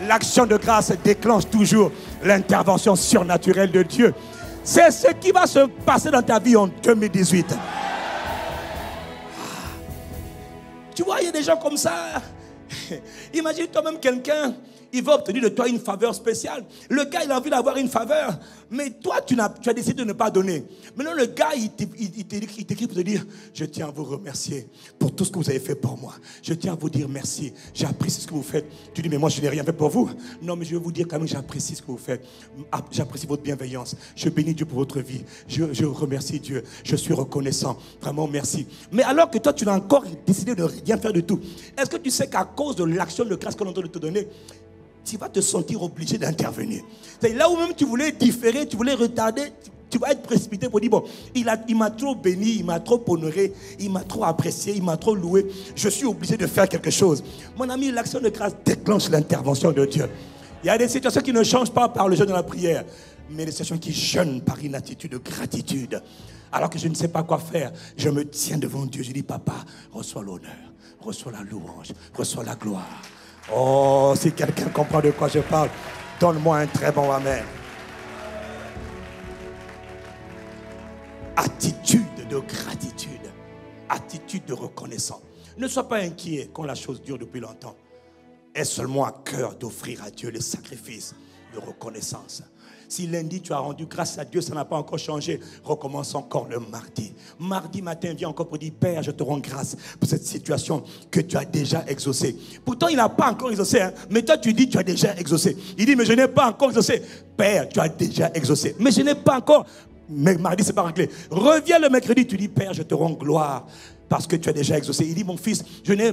[SPEAKER 1] L'action de grâce déclenche toujours l'intervention surnaturelle de Dieu. C'est ce qui va se passer dans ta vie en 2018. Tu vois, il y a des gens comme ça. Imagine toi-même quelqu'un, il va obtenir de toi une faveur spéciale. Le gars, il a envie d'avoir une faveur, mais toi, tu as décidé de ne pas donner. Maintenant, le gars, il t'écrit pour te dire, je tiens à vous remercier pour tout ce que vous avez fait pour moi. Je tiens à vous dire merci. J'apprécie ce que vous faites. Tu dis, mais moi, je n'ai rien fait pour vous. Non, mais je vais vous dire quand même, j'apprécie ce que vous faites. J'apprécie votre bienveillance. Je bénis Dieu pour votre vie. Je remercie Dieu. Je suis reconnaissant. Vraiment, merci. Mais alors que toi, tu n'as encore décidé de rien faire du tout. Est-ce que tu sais qu'à cause de l'action de grâce qu'on est en train de te donner, tu vas te sentir obligé d'intervenir. C'est là où même tu voulais différer, tu voulais retarder, tu vas être précipité pour dire, bon, il m'a trop béni, il m'a trop honoré, il m'a trop apprécié, il m'a trop loué, je suis obligé de faire quelque chose. Mon ami, l'action de grâce déclenche l'intervention de Dieu. Il y a des situations qui ne changent pas par le jeûne de la prière, mais des situations qui jeûnent par une attitude de gratitude. Alors que je ne sais pas quoi faire, je me tiens devant Dieu, je dis, papa, reçois l'honneur, reçois la louange, reçois la gloire. Oh, si quelqu'un comprend de quoi je parle, donne-moi un très bon amen. Attitude de gratitude, attitude de reconnaissance. Ne sois pas inquiet quand la chose dure depuis longtemps. Aie seulement à cœur d'offrir à Dieu les sacrifices de reconnaissance. Si lundi tu as rendu grâce à Dieu, ça n'a pas encore changé, recommence encore le mardi. Mardi matin, viens encore pour dire, Père, je te rends grâce pour cette situation que tu as déjà exaucée. Pourtant, il n'a pas encore exaucé, hein, mais toi tu dis, tu as déjà exaucé. Il dit, mais je n'ai pas encore exaucé. Père, tu as déjà exaucé, mais je n'ai pas encore. Mais mardi, c'est pas réglé. Reviens le mercredi, tu dis, Père, je te rends gloire parce que tu as déjà exaucé. Il dit, mon fils,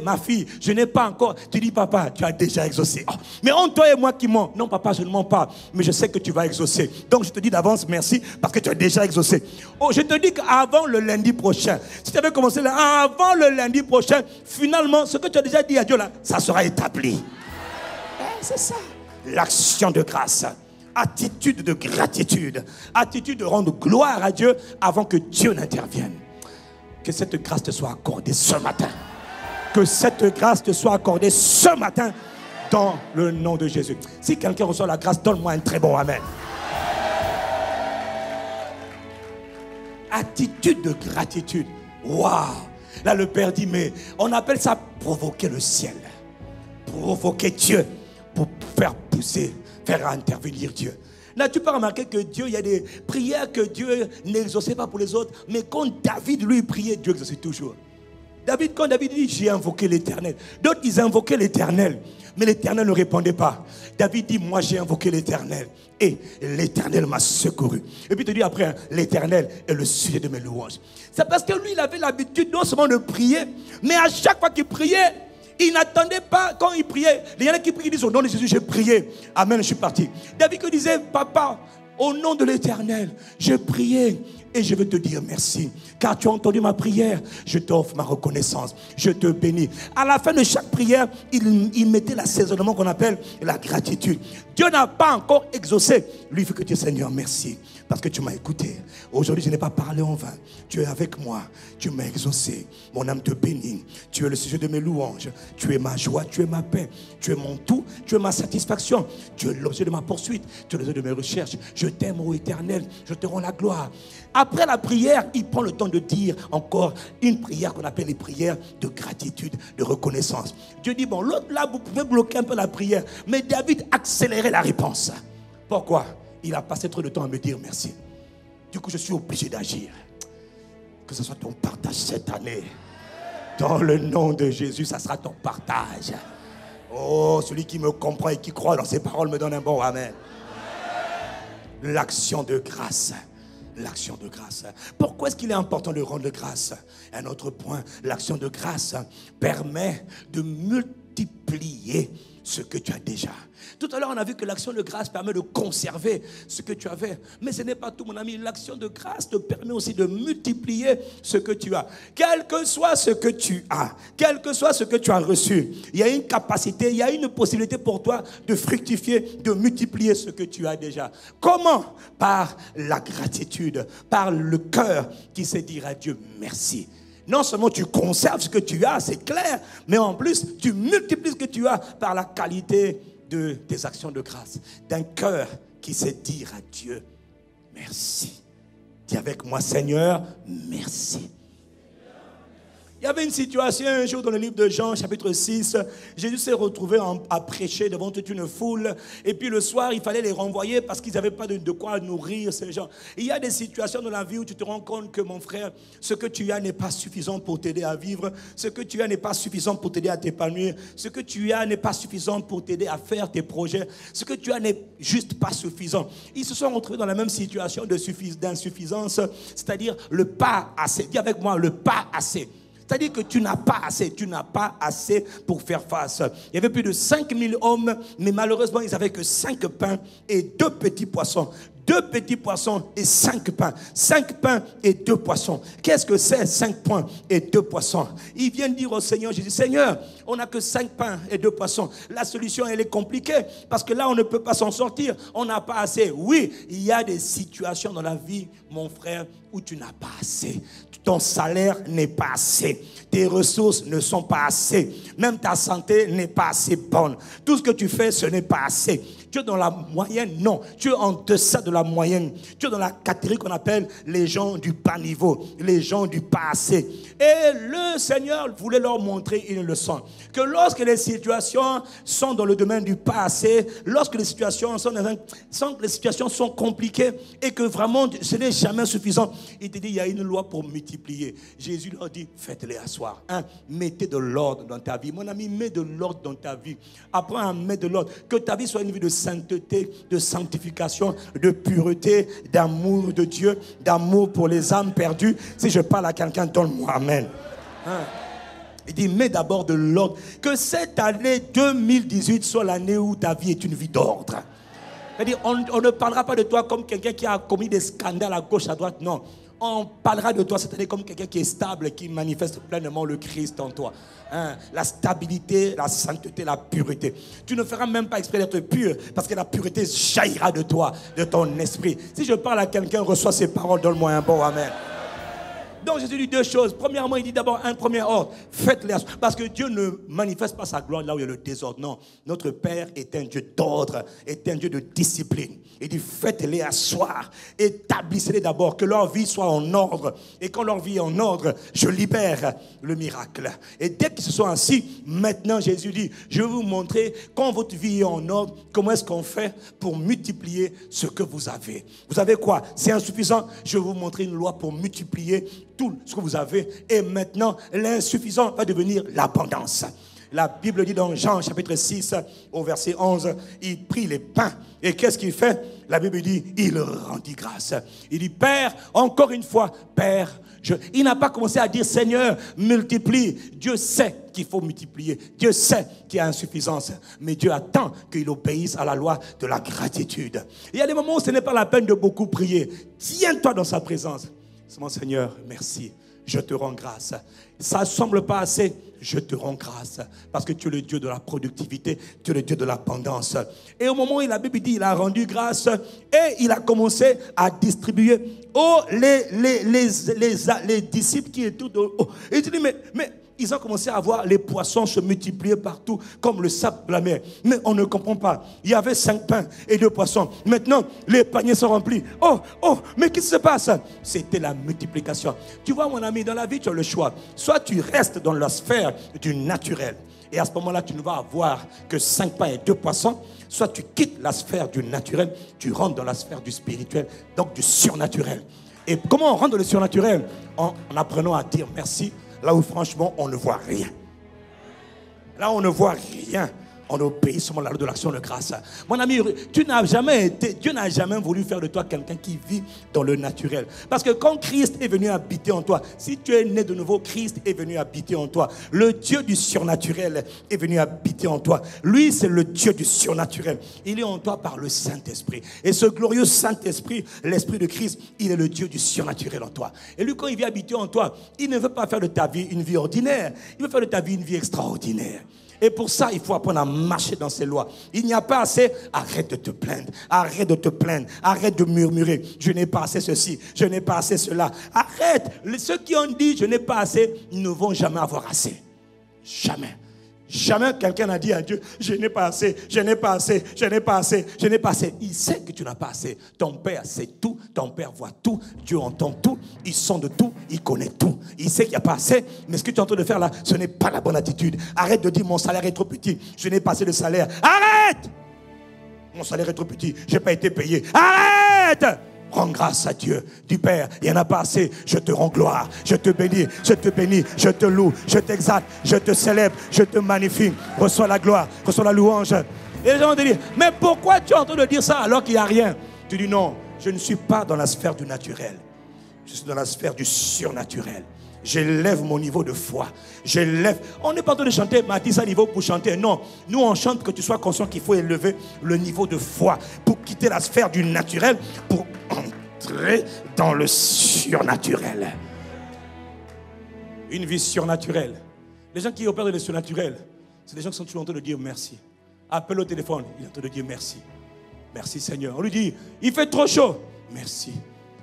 [SPEAKER 1] ma fille, je n'ai pas encore. Tu dis, papa, tu as déjà exaucé. Oh, mais entre toi et moi qui mens. Non, papa, je ne mens pas. Mais je sais que tu vas exaucer. Donc, je te dis d'avance merci parce que tu as déjà exaucé. Oh, je te dis qu'avant le lundi prochain, si tu avais commencé là, avant le lundi prochain, finalement, ce que tu as déjà dit à Dieu là, ça sera établi. C'est ça. L'action de grâce. Attitude de gratitude. Attitude de rendre gloire à Dieu avant que Dieu n'intervienne. Que cette grâce te soit accordée ce matin. Que cette grâce te soit accordée ce matin dans le nom de Jésus. Si quelqu'un reçoit la grâce, donne-moi un très bon amen. Attitude de gratitude. Waouh! Là, le Père dit, mais on appelle ça provoquer le ciel. Provoquer Dieu pour faire pousser, faire intervenir Dieu. N'as-tu pas remarqué que Dieu, il y a des prières que Dieu n'exauçait pas pour les autres, mais quand David lui priait, Dieu exauçait toujours. Quand David dit, j'ai invoqué l'Éternel. D'autres, ils invoquaient l'Éternel, mais l'Éternel ne répondait pas. David dit, moi j'ai invoqué l'Éternel et l'Éternel m'a secouru. Et puis il te dit après, l'Éternel est le sujet de mes louanges. C'est parce que lui, il avait l'habitude non seulement de prier, mais à chaque fois qu'il priait, il n'attendait pas quand il priait. Il y en a qui prient, ils disent au nom de Jésus, j'ai prié. Amen, je suis parti. David qui disait, papa, au nom de l'Éternel, j'ai prié et je veux te dire merci. Car tu as entendu ma prière, je t'offre ma reconnaissance. Je te bénis. À la fin de chaque prière, il mettait l'assaisonnement qu'on appelle la gratitude. Dieu n'a pas encore exaucé. Lui, il faut que tu dises, Seigneur, merci. Parce que tu m'as écouté. Aujourd'hui, je n'ai pas parlé en vain. Tu es avec moi. Tu m'as exaucé. Mon âme te bénit. Tu es le sujet de mes louanges. Tu es ma joie. Tu es ma paix. Tu es mon tout. Tu es ma satisfaction. Tu es l'objet de ma poursuite. Tu es l'objet de mes recherches. Je t'aime, ô Éternel. Je te rends la gloire. Après la prière, il prend le temps de dire encore une prière qu'on appelle les prières de gratitude, de reconnaissance. Dieu dit, bon, l'autre là, vous pouvez bloquer un peu la prière. Mais David accélérait la réponse. Pourquoi? Il a passé trop de temps à me dire merci. Du coup, je suis obligé d'agir. Que ce soit ton partage cette année. Dans le nom de Jésus, ça sera ton partage. Oh, celui qui me comprend et qui croit dans ses paroles me donne un bon amen. L'action de grâce. L'action de grâce. Pourquoi est-ce qu'il est important de rendre grâce? Un autre point, l'action de grâce permet de multiplier ce que tu as déjà. Tout à l'heure, on a vu que l'action de grâce permet de conserver ce que tu avais. Mais ce n'est pas tout, mon ami. L'action de grâce te permet aussi de multiplier ce que tu as. Quel que soit ce que tu as, quel que soit ce que tu as reçu, il y a une capacité, il y a une possibilité pour toi de fructifier, de multiplier ce que tu as déjà. Comment? Par la gratitude, par le cœur qui sait dire à Dieu merci. Non seulement tu conserves ce que tu as, c'est clair, mais en plus, tu multiplies ce que tu as par la qualité de tes actions de grâce. D'un cœur qui sait dire à Dieu, merci. Dis avec moi, Seigneur, merci. Il y avait une situation un jour dans le livre de Jean, chapitre 6. Jésus s'est retrouvé à prêcher devant toute une foule. Et puis le soir, il fallait les renvoyer parce qu'ils n'avaient pas de quoi nourrir ces gens. Il y a des situations dans la vie où tu te rends compte que, mon frère, ce que tu as n'est pas suffisant pour t'aider à vivre. Ce que tu as n'est pas suffisant pour t'aider à t'épanouir. Ce que tu as n'est pas suffisant pour t'aider à faire tes projets. Ce que tu as n'est juste pas suffisant. Ils se sont retrouvés dans la même situation d'insuffisance, c'est-à-dire le pas assez. Dis avec moi, le pas assez. C'est-à-dire que tu n'as pas assez pour faire face. Il y avait plus de 5000 hommes, mais malheureusement, ils n'avaient que 5 pains et 2 petits poissons. 2 petits poissons et 5 pains. 5 pains et 2 poissons. Qu'est-ce que c'est 5 pains et 2 poissons? Ils viennent dire au Seigneur Jésus, Seigneur, on n'a que 5 pains et 2 poissons. La solution, elle est compliquée parce que là, on ne peut pas s'en sortir. On n'a pas assez. Oui, il y a des situations dans la vie, mon frère, où tu n'as pas assez. Ton salaire n'est pas assez. Tes ressources ne sont pas assez. Même ta santé n'est pas assez bonne. Tout ce que tu fais, ce n'est pas assez. Tu es dans la moyenne? Non. Tu es en deçà de la moyenne. Tu es dans la catégorie qu'on appelle les gens du bas niveau, les gens du pas assez. Et le Seigneur voulait leur montrer une leçon. Que lorsque les situations sont dans le domaine du pas assez, lorsque les situations sont compliquées et que vraiment ce n'est jamais suffisant, il te dit, il y a une loi pour multiplier. Jésus leur dit, faites-les asseoir. Mettez de l'ordre dans ta vie. Mon ami, mets de l'ordre dans ta vie. Apprends à mettre de l'ordre. Que ta vie soit une vie de sainteté, de sanctification, de pureté, d'amour de Dieu, d'amour pour les âmes perdues. Si je parle à quelqu'un, donne-moi amen. Il dit, mets d'abord de l'ordre. Que cette année 2018 soit l'année où ta vie est une vie d'ordre. C'est-à-dire, on ne parlera pas de toi comme quelqu'un qui a commis des scandales à gauche, à droite. Non. On parlera de toi cette année comme quelqu'un qui est stable, qui manifeste pleinement le Christ en toi. La stabilité, la sainteté, la pureté. Tu ne feras même pas exprès d'être pur parce que la pureté jaillira de toi, de ton esprit. Si je parle à quelqu'un, reçois ces paroles, donne-moi un bon amen. Donc Jésus dit 2 choses. Premièrement, il dit d'abord un premier ordre. Faites-les. Parce que Dieu ne manifeste pas sa gloire là où il y a le désordre. Non. Notre Père est un Dieu d'ordre, est un Dieu de discipline. Il dit faites-les asseoir. Établissez-les d'abord. Que leur vie soit en ordre. Et quand leur vie est en ordre, je libère le miracle. Et dès qu'ils se sont assis, maintenant Jésus dit, je vais vous montrer quand votre vie est en ordre, comment est-ce qu'on fait pour multiplier ce que vous avez. Vous avez quoi? C'est insuffisant. Je vais vous montrer une loi pour multiplier tout ce que vous avez. Et maintenant, l'insuffisant va devenir l'abondance. La Bible dit dans Jean chapitre 6 au verset 11, il prit les pains. Et qu'est-ce qu'il fait? La Bible dit, il rendit grâce. Il dit, Père, encore une fois, Père, il n'a pas commencé à dire, Seigneur, multiplie. Dieu sait qu'il faut multiplier. Dieu sait qu'il y a insuffisance. Mais Dieu attend qu'il obéisse à la loi de la gratitude. Il y a des moments où ce n'est pas la peine de beaucoup prier. Tiens-toi dans sa présence. C'est mon Seigneur, merci. Je te rends grâce. Ça ne semble pas assez, je te rends grâce. Parce que tu es le Dieu de la productivité, tu es le Dieu de l'abondance. Et au moment où la Bible dit, il a rendu grâce et il a commencé à distribuer les disciples qui étaient autour. Et tu dis, mais ils ont commencé à voir les poissons se multiplier partout comme le sable de la mer. Mais on ne comprend pas. Il y avait 5 pains et 2 poissons. Maintenant, les paniers sont remplis. Oh, mais qu'est-ce qui se passe? C'était la multiplication. Tu vois, mon ami, dans la vie, tu as le choix. Soit tu restes dans la sphère du naturel. Et à ce moment-là, tu ne vas avoir que 5 pains et 2 poissons. Soit tu quittes la sphère du naturel, tu rentres dans la sphère du spirituel, donc du surnaturel. Et comment on rentre dans le surnaturel? En apprenant à dire merci. Là où franchement on ne voit rien. Là où on ne voit rien, on obéit seulement la loi de l'action de grâce. Mon ami, Dieu n'a jamais voulu faire de toi quelqu'un qui vit dans le naturel. Parce que quand Christ est venu habiter en toi, si tu es né de nouveau, Christ est venu habiter en toi. Le Dieu du surnaturel est venu habiter en toi. Lui, c'est le Dieu du surnaturel. Il est en toi par le Saint-Esprit. Et ce glorieux Saint-Esprit, l'Esprit de Christ, il est le Dieu du surnaturel en toi. Et lui, quand il vient habiter en toi, il ne veut pas faire de ta vie une vie ordinaire. Il veut faire de ta vie une vie extraordinaire. Et pour ça, il faut apprendre à marcher dans ses lois. Il n'y a pas assez, arrête de te plaindre. Arrête de te plaindre. Arrête de murmurer. Je n'ai pas assez ceci. Je n'ai pas assez cela. Arrête. Ceux qui ont dit je n'ai pas assez ne vont jamais avoir assez. Jamais. Jamais quelqu'un n'a dit à Dieu, je n'ai pas assez, je n'ai pas assez, je n'ai pas assez, je n'ai pas assez. Il sait que tu n'as pas assez. Ton Père sait tout, ton Père voit tout, Dieu entend tout, il sent de tout, il connaît tout. Il sait qu'il n'y a pas assez, mais ce que tu es en train de faire là, ce n'est pas la bonne attitude. Arrête de dire mon salaire est trop petit, je n'ai pas assez de salaire. Arrête! Mon salaire est trop petit, je n'ai pas été payé. Arrête! Rends grâce à Dieu. Dis Père, il n'y en a pas assez. Je te rends gloire. Je te bénis, je te loue, je t'exalte, je te célèbre, je te magnifie. Reçois la gloire, reçois la louange. Et les gens vont te dire, mais pourquoi tu es en train de dire ça alors qu'il n'y a rien? Tu dis non, je ne suis pas dans la sphère du naturel. Je suis dans la sphère du surnaturel. J'élève mon niveau de foi. J'élève. On n'est pas en train de chanter Matisse à niveau pour chanter. Non, nous on chante que tu sois conscient qu'il faut élever le niveau de foi pour quitter la sphère du naturel, pour entrer dans le surnaturel. Une vie surnaturelle. Les gens qui opèrent dans le surnaturel, c'est des gens qui sont toujours en train de dire merci. Appelle au téléphone, il est en train de dire merci. Merci Seigneur. On lui dit, il fait trop chaud. Merci.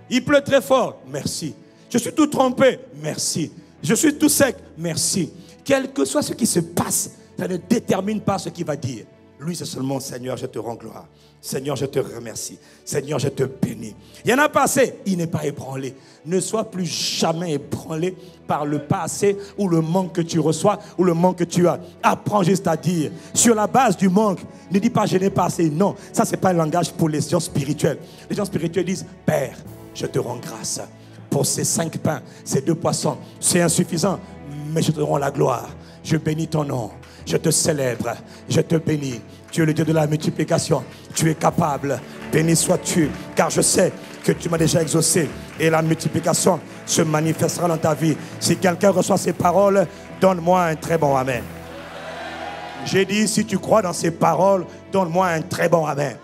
[SPEAKER 1] Il pleut très fort. Merci. Je suis tout trompé. Merci. Je suis tout sec. Merci. Quel que soit ce qui se passe, ça ne détermine pas ce qu'il va dire. Lui, c'est seulement Seigneur, je te rends gloire. Seigneur, je te remercie. Seigneur, je te bénis. Il y en a pas assez. Il n'est pas ébranlé. Ne sois plus jamais ébranlé par le passé ou le manque que tu reçois ou le manque que tu as. Apprends juste à dire. Sur la base du manque, ne dis pas je n'ai pas assez. Non, ça, ce n'est pas un langage pour les gens spirituels. Les gens spirituels disent, Père, je te rends grâce pour ces 5 pains, ces 2 poissons. C'est insuffisant, mais je te rends la gloire. Je bénis ton nom. Je te célèbre. Je te bénis. Tu es le Dieu de la multiplication. Tu es capable. Béni sois-tu, car je sais que tu m'as déjà exaucé. Et la multiplication se manifestera dans ta vie. Si quelqu'un reçoit ces paroles, donne-moi un très bon amen. J'ai dit, si tu crois dans ces paroles, donne-moi un très bon amen.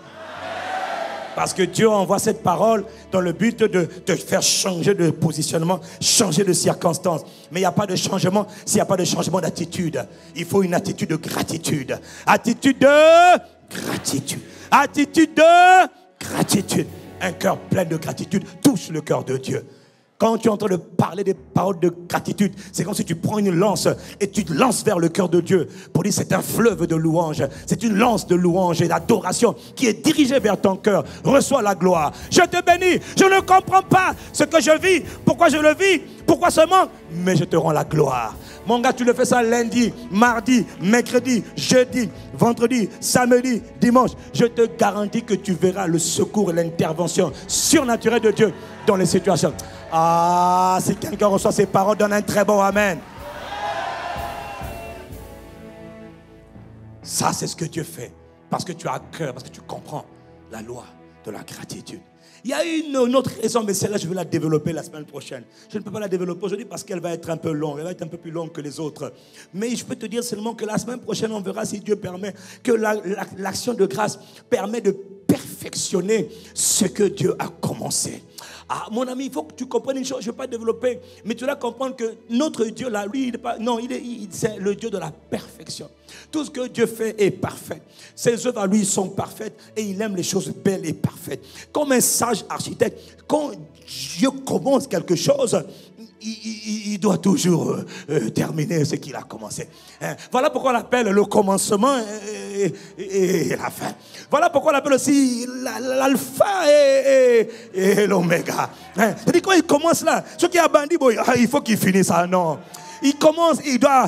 [SPEAKER 1] Parce que Dieu envoie cette parole dans le but de te faire changer de positionnement, changer de circonstance. Mais il n'y a pas de changement s'il n'y a pas de changement d'attitude. Il faut une attitude de gratitude. Attitude de gratitude. Attitude de gratitude. Un cœur plein de gratitude touche le cœur de Dieu. Quand tu es en train de parler des paroles de gratitude, c'est comme si tu prends une lance et tu te lances vers le cœur de Dieu pour dire c'est un fleuve de louange, c'est une lance de louange et d'adoration qui est dirigée vers ton cœur. Reçois la gloire. Je te bénis. Je ne comprends pas ce que je vis, pourquoi je le vis, pourquoi ce manque, mais je te rends la gloire. Mon gars, tu le fais ça lundi, mardi, mercredi, jeudi, vendredi, samedi, dimanche. Je te garantis que tu verras le secours et l'intervention surnaturelle de Dieu dans les situations. Ah, si quelqu'un reçoit ces paroles, donne un très bon amen. Ça, c'est ce que Dieu fait. Parce que tu as cœur, parce que tu comprends la loi de la gratitude. Il y a une autre raison, mais celle-là, je vais la développer la semaine prochaine. Je ne peux pas la développer aujourd'hui parce qu'elle va être un peu longue. Elle va être un peu plus longue que les autres. Mais je peux te dire seulement que la semaine prochaine, on verra, si Dieu permet, que l'action de grâce permet de perfectionner ce que Dieu a commencé. Ah, mon ami, il faut que tu comprennes une chose, je ne vais pas développer, mais tu dois comprendre que notre Dieu, là, lui, c'est le Dieu de la perfection. Tout ce que Dieu fait est parfait. Ses œuvres à lui sont parfaites et il aime les choses belles et parfaites. Comme un sage architecte, quand Dieu commence quelque chose, il doit toujours terminer ce qu'il a commencé. Voilà pourquoi on l'appelle le commencement et la fin. Voilà pourquoi on l'appelle aussi l'alpha et l'oméga. C'est-à-dire quand il commence là, ce qui a bandit, il faut qu'il finisse ça. Non. Il commence, il doit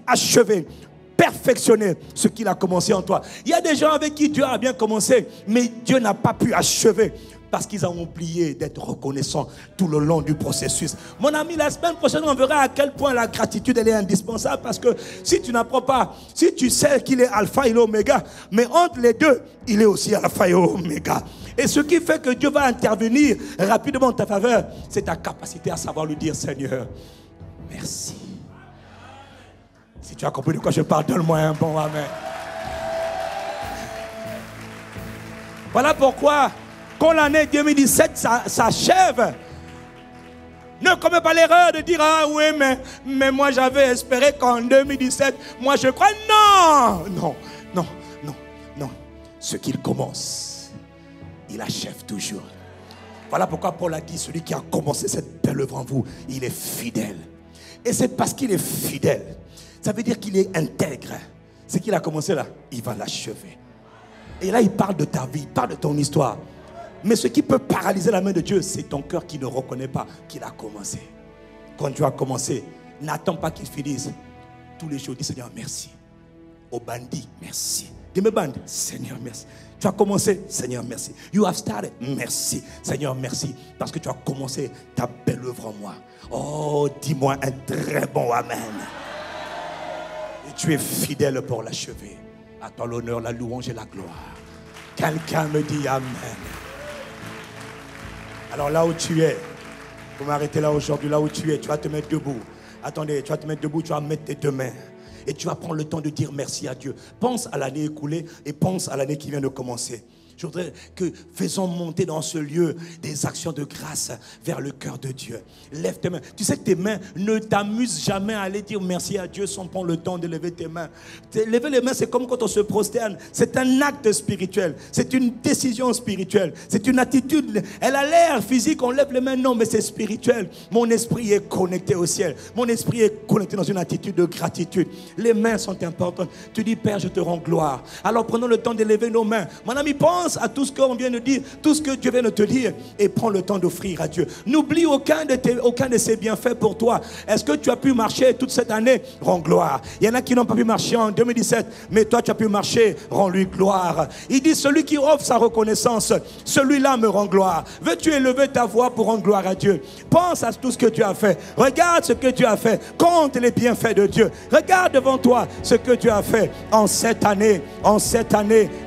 [SPEAKER 1] achever, perfectionner ce qu'il a commencé en toi. Il y a des gens avec qui Dieu a bien commencé, mais Dieu n'a pas pu achever. Parce qu'ils ont oublié d'être reconnaissants tout le long du processus. Mon ami, la semaine prochaine, on verra à quel point la gratitude elle est indispensable. Parce que si tu n'apprends pas, si tu sais qu'il est alpha et oméga, mais entre les deux, il est aussi alpha et oméga. Et ce qui fait que Dieu va intervenir rapidement en ta faveur, c'est ta capacité à savoir lui dire, Seigneur, merci. Si tu as compris de quoi je parle, donne-moi un bon amen. Voilà pourquoi, quand l'année 2017 s'achève, ne commets pas l'erreur de dire, ah oui, mais moi j'avais espéré qu'en 2017, moi je crois. Non. Ce qu'il commence, il achève toujours. Voilà pourquoi Paul a dit, celui qui a commencé cette belle œuvre en vous, il est fidèle. Et c'est parce qu'il est fidèle. Ça veut dire qu'il est intègre. Ce qu'il a commencé là, il va l'achever. Et là, il parle de ta vie, il parle de ton histoire. Mais ce qui peut paralyser la main de Dieu, c'est ton cœur qui ne reconnaît pas qu'il a commencé. Quand Dieu a commencé, n'attends pas qu'il finisse. Tous les jours, dis Seigneur, merci. Au bandit, merci. Dis mes bandes, Seigneur, merci. Tu as commencé, Seigneur, merci. You have started, merci. Seigneur, merci. Parce que tu as commencé ta belle œuvre en moi. Oh, dis-moi un très bon amen. Et tu es fidèle pour l'achever. À toi l'honneur, la louange et la gloire. Quelqu'un me dit amen. Alors là où tu es, vous m'arrêtez là aujourd'hui, là où tu es, tu vas te mettre debout. Attendez, tu vas te mettre debout, tu vas mettre tes deux mains. Et tu vas prendre le temps de dire merci à Dieu. Pense à l'année écoulée et pense à l'année qui vient de commencer. Je voudrais que faisons monter dans ce lieu des actions de grâce vers le cœur de Dieu. Lève tes mains. Tu sais que tes mains ne t'amusent jamais à aller dire merci à Dieu sans prendre le temps de lever tes mains. Lever les mains, c'est comme quand on se prosterne. C'est un acte spirituel. C'est une décision spirituelle. C'est une attitude. Elle a l'air physique, on lève les mains. Non, mais c'est spirituel. Mon esprit est connecté au ciel. Mon esprit est connecté dans une attitude de gratitude. Les mains sont importantes. Tu dis, Père, je te rends gloire. Alors prenons le temps de lever nos mains. Mon ami, pense à tout ce qu'on vient de dire, tout ce que Dieu vient de te dire, et prends le temps d'offrir à Dieu. N'oublie aucun de ses bienfaits pour toi. Est-ce que tu as pu marcher toute cette année? Rends gloire. Il y en a qui n'ont pas pu marcher en 2017, mais toi tu as pu marcher, rends-lui gloire. Il dit, celui qui offre sa reconnaissance, celui-là me rend gloire. Veux-tu élever ta voix pour rendre gloire à Dieu? Pense à tout ce que tu as fait. Regarde ce que tu as fait. Compte les bienfaits de Dieu. Regarde devant toi ce que tu as fait en cette année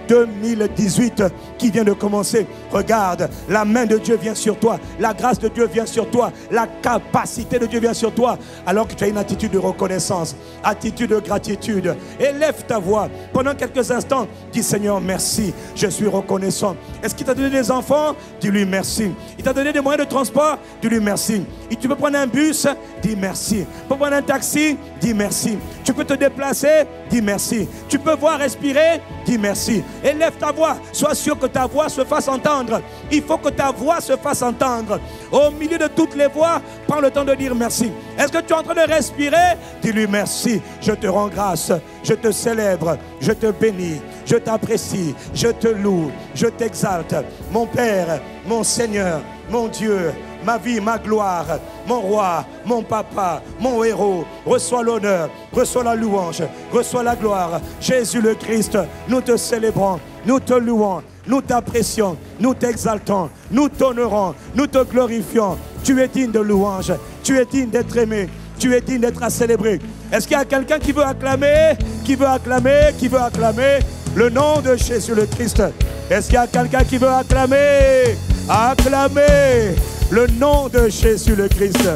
[SPEAKER 1] 2018 qui vient de commencer. Regarde, la main de Dieu vient sur toi, la grâce de Dieu vient sur toi, la capacité de Dieu vient sur toi, alors que tu as une attitude de reconnaissance, attitude de gratitude. Élève ta voix pendant quelques instants. Dis, Seigneur, merci, je suis reconnaissant. Est-ce qu'il t'a donné des enfants? Dis-lui merci. Il t'a donné des moyens de transport? Dis-lui merci. Et tu peux prendre un bus? Dis merci. Tu peux prendre un taxi? Dis merci. Tu peux te déplacer? Dis merci. Tu peux voir, respirer? Dis merci. Élève ta voix. Sois sûr que ta voix se fasse entendre. Il faut que ta voix se fasse entendre. Au milieu de toutes les voix, prends le temps de dire merci. Est-ce que tu es en train de respirer? Dis-lui merci. Je te rends grâce. Je te célèbre. Je te bénis. Je t'apprécie. Je te loue. Je t'exalte. Mon Père, mon Seigneur, mon Dieu, ma vie, ma gloire, mon roi, mon papa, mon héros, reçois l'honneur, reçois la louange, reçois la gloire. Jésus le Christ, nous te célébrons, nous te louons, nous t'apprécions, nous t'exaltons, nous t'honorons, nous te glorifions. Tu es digne de louange. Tu es digne d'être aimé. Tu es digne d'être à célébrer. Est-ce qu'il y a quelqu'un qui veut acclamer, qui veut acclamer, qui veut acclamer le nom de Jésus le Christ? Est-ce qu'il y a quelqu'un qui veut acclamer, acclamer le nom de Jésus le Christ?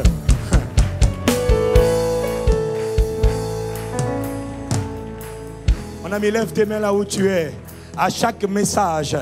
[SPEAKER 1] Mon ami, lève tes mains là où tu es. À chaque message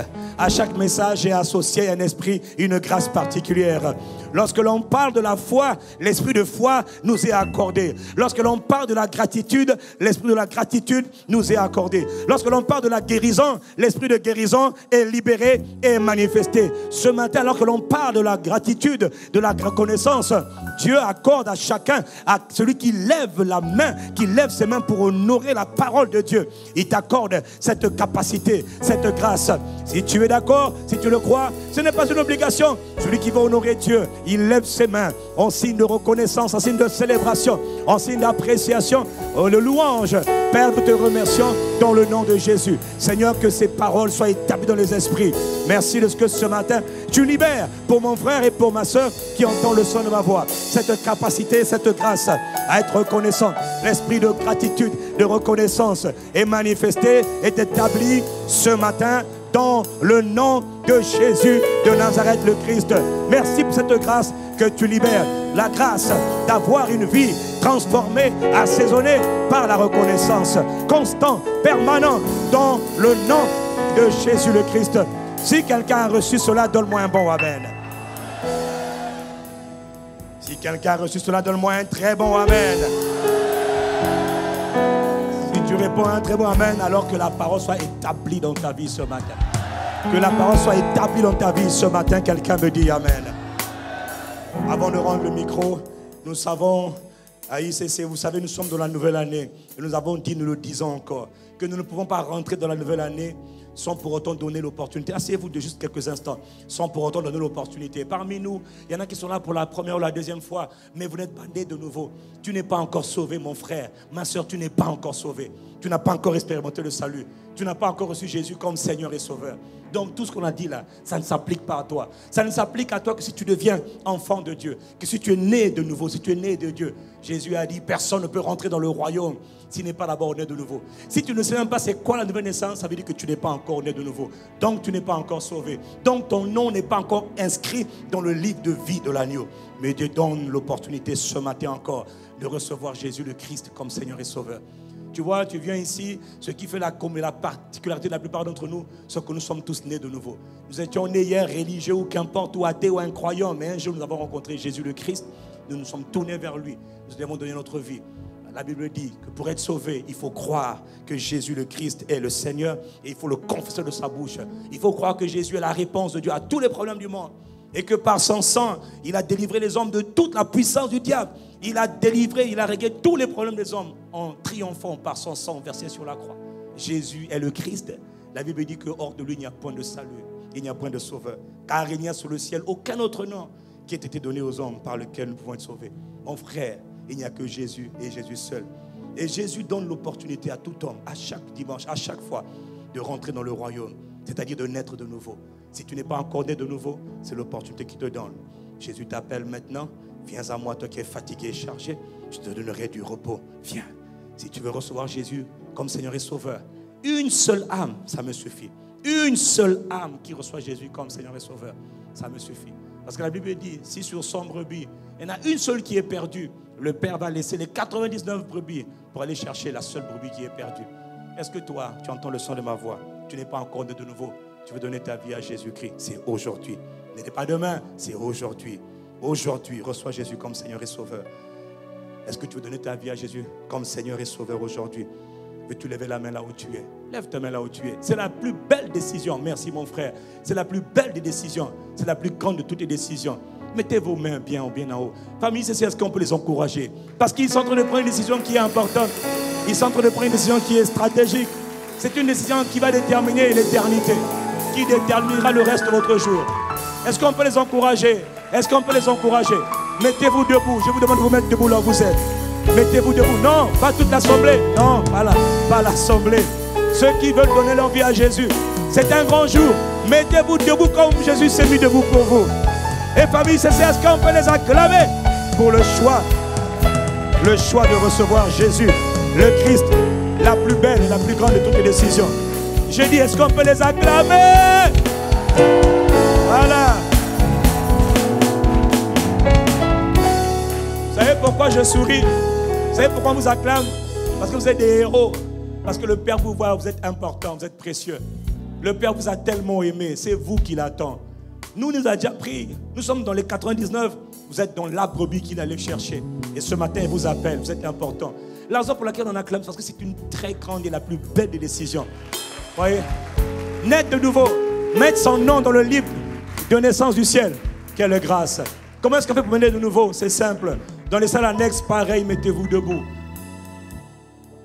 [SPEAKER 1] est associé un esprit, une grâce particulière. Lorsque l'on parle de la foi, l'esprit de foi nous est accordé. Lorsque l'on parle de la gratitude, l'esprit de la gratitude nous est accordé. Lorsque l'on parle de la guérison, l'esprit de guérison est libéré et manifesté. Ce matin, alors que l'on parle de la gratitude, de la reconnaissance, Dieu accorde à chacun, à celui qui lève la main, qui lève ses mains pour honorer la parole de Dieu. Il t'accorde cette capacité, cette grâce. Si tu es d'accord, si tu le crois, ce n'est pas une obligation. Celui qui veut honorer Dieu, il lève ses mains en signe de reconnaissance, en signe de célébration, en signe d'appréciation, de louange. Père, nous te remercions dans le nom de Jésus. Seigneur, que ces paroles soient établies dans les esprits. Merci de ce que ce matin, tu libères pour mon frère et pour ma soeur qui entend le son de ma voix. Cette capacité, cette grâce à être reconnaissant. L'esprit de gratitude, de reconnaissance est manifesté, est établi ce matin dans le nom de Jésus de Nazareth le Christ. Merci pour cette grâce que tu libères. La grâce d'avoir une vie transformée, assaisonnée par la reconnaissance. Constant, permanent, dans le nom de Jésus le Christ. Si quelqu'un a reçu cela, donne-moi un bon amen. Si quelqu'un a reçu cela, donne-moi un très bon amen. Si tu réponds un très bon amen, alors que la parole soit établie dans ta vie ce matin. Que la parole soit établie dans ta vie ce matin, quelqu'un me dit amen. Avant de rendre le micro, nous savons, à ICC, vous savez, nous sommes dans la nouvelle année. Et nous avons dit, nous le disons encore, que nous ne pouvons pas rentrer dans la nouvelle année sans pour autant donner l'opportunité. Asseyez-vous de juste quelques instants, sans pour autant donner l'opportunité. Parmi nous, il y en a qui sont là pour la première ou la deuxième fois, mais vous n'êtes pas nés de nouveau. Tu n'es pas encore sauvé, mon frère. Ma soeur, tu n'es pas encore sauvé. Tu n'as pas encore expérimenté le salut. Tu n'as pas encore reçu Jésus comme Seigneur et Sauveur. Donc tout ce qu'on a dit là, ça ne s'applique pas à toi. Ça ne s'applique à toi que si tu deviens enfant de Dieu, que si tu es né de nouveau, si tu es né de Dieu. Jésus a dit, personne ne peut rentrer dans le royaume s'il n'est pas d'abord né de nouveau. Si tu ne sais même pas c'est quoi la nouvelle naissance, ça veut dire que tu n'es pas encore né de nouveau. Donc tu n'es pas encore sauvé. Donc ton nom n'est pas encore inscrit dans le livre de vie de l'agneau. Mais Dieu donne l'opportunité ce matin encore de recevoir Jésus le Christ comme Seigneur et Sauveur. Tu vois, tu viens ici, ce qui fait la particularité de la plupart d'entre nous, c'est que nous sommes tous nés de nouveau. Nous étions nés hier religieux ou qu'importe, ou athées ou incroyants, mais un jour nous avons rencontré Jésus le Christ, nous nous sommes tournés vers lui, nous lui avons donné notre vie. La Bible dit que pour être sauvé, il faut croire que Jésus le Christ est le Seigneur et il faut le confesser de sa bouche. Il faut croire que Jésus est la réponse de Dieu à tous les problèmes du monde. Et que par son sang, il a délivré les hommes de toute la puissance du diable. Il a délivré, il a réglé tous les problèmes des hommes en triomphant par son sang versé sur la croix. Jésus est le Christ. La Bible dit que hors de lui, il n'y a point de salut, il n'y a point de sauveur. Car il n'y a sous le ciel aucun autre nom qui ait été donné aux hommes par lequel nous pouvons être sauvés. Mon frère, il n'y a que Jésus et Jésus seul. Et Jésus donne l'opportunité à tout homme, à chaque dimanche, à chaque fois, de rentrer dans le royaume, c'est-à-dire de naître de nouveau. Si tu n'es pas encore né de nouveau, c'est l'opportunité qu'il te donne. Jésus t'appelle maintenant. Viens à moi, toi qui es fatigué et chargé. Je te donnerai du repos. Viens. Si tu veux recevoir Jésus comme Seigneur et Sauveur, une seule âme, ça me suffit. Une seule âme qui reçoit Jésus comme Seigneur et Sauveur, ça me suffit. Parce que la Bible dit, si sur 100 brebis, il y en a une seule qui est perdue, le Père va laisser les 99 brebis pour aller chercher la seule brebis qui est perdue. Est-ce que toi, tu entends le son de ma voix? Tu n'es pas encore né de nouveau. Tu veux donner ta vie à Jésus-Christ. C'est aujourd'hui. Ce n'est pas demain, c'est aujourd'hui. Aujourd'hui, reçois Jésus comme Seigneur et Sauveur. Est-ce que tu veux donner ta vie à Jésus comme Seigneur et Sauveur aujourd'hui? Veux-tu lever la main là où tu es? Lève ta main là où tu es. C'est la plus belle décision. Merci mon frère. C'est la plus belle des décisions. C'est la plus grande de toutes les décisions. Mettez vos mains bien en haut. Famille, c'est ce qu'on peut les encourager. Parce qu'ils sont en train de prendre une décision qui est importante. Ils sont en train de prendre une décision qui est stratégique. C'est une décision qui va déterminer l'éternité, qui déterminera le reste de votre jour. Est-ce qu'on peut les encourager? Est-ce qu'on peut les encourager? Mettez-vous debout. Je vous demande de vous mettre debout là où vous êtes. Mettez-vous debout. Non, pas toute l'assemblée. Non, pas l'assemblée. Ceux qui veulent donner leur vie à Jésus. C'est un grand jour. Mettez-vous debout comme Jésus s'est mis debout pour vous. Et famille CC, est-ce qu'on peut les acclamer pour le choix de recevoir Jésus, le Christ, la plus belle et la plus grande de toutes les décisions. J'ai dit, est-ce qu'on peut les acclamer? Voilà. Vous savez pourquoi je souris? Vous savez pourquoi on vous acclame? Parce que vous êtes des héros. Parce que le Père vous voit, vous êtes important, vous êtes précieux. Le Père vous a tellement aimé, c'est vous qui l'attend. Nous a déjà pris. Nous sommes dans les 99. Vous êtes dans la brebis qu'il allait chercher. Et ce matin, il vous appelle. Vous êtes important. La raison pour laquelle on acclame, c'est parce que c'est une très grande et la plus belle des décisions. Vous voyez? Naître de nouveau. Mettre son nom dans le livre de naissance du ciel. Quelle grâce. Comment est-ce qu'on fait pour naître de nouveau? C'est simple. Dans les salles annexes, pareil, mettez-vous debout.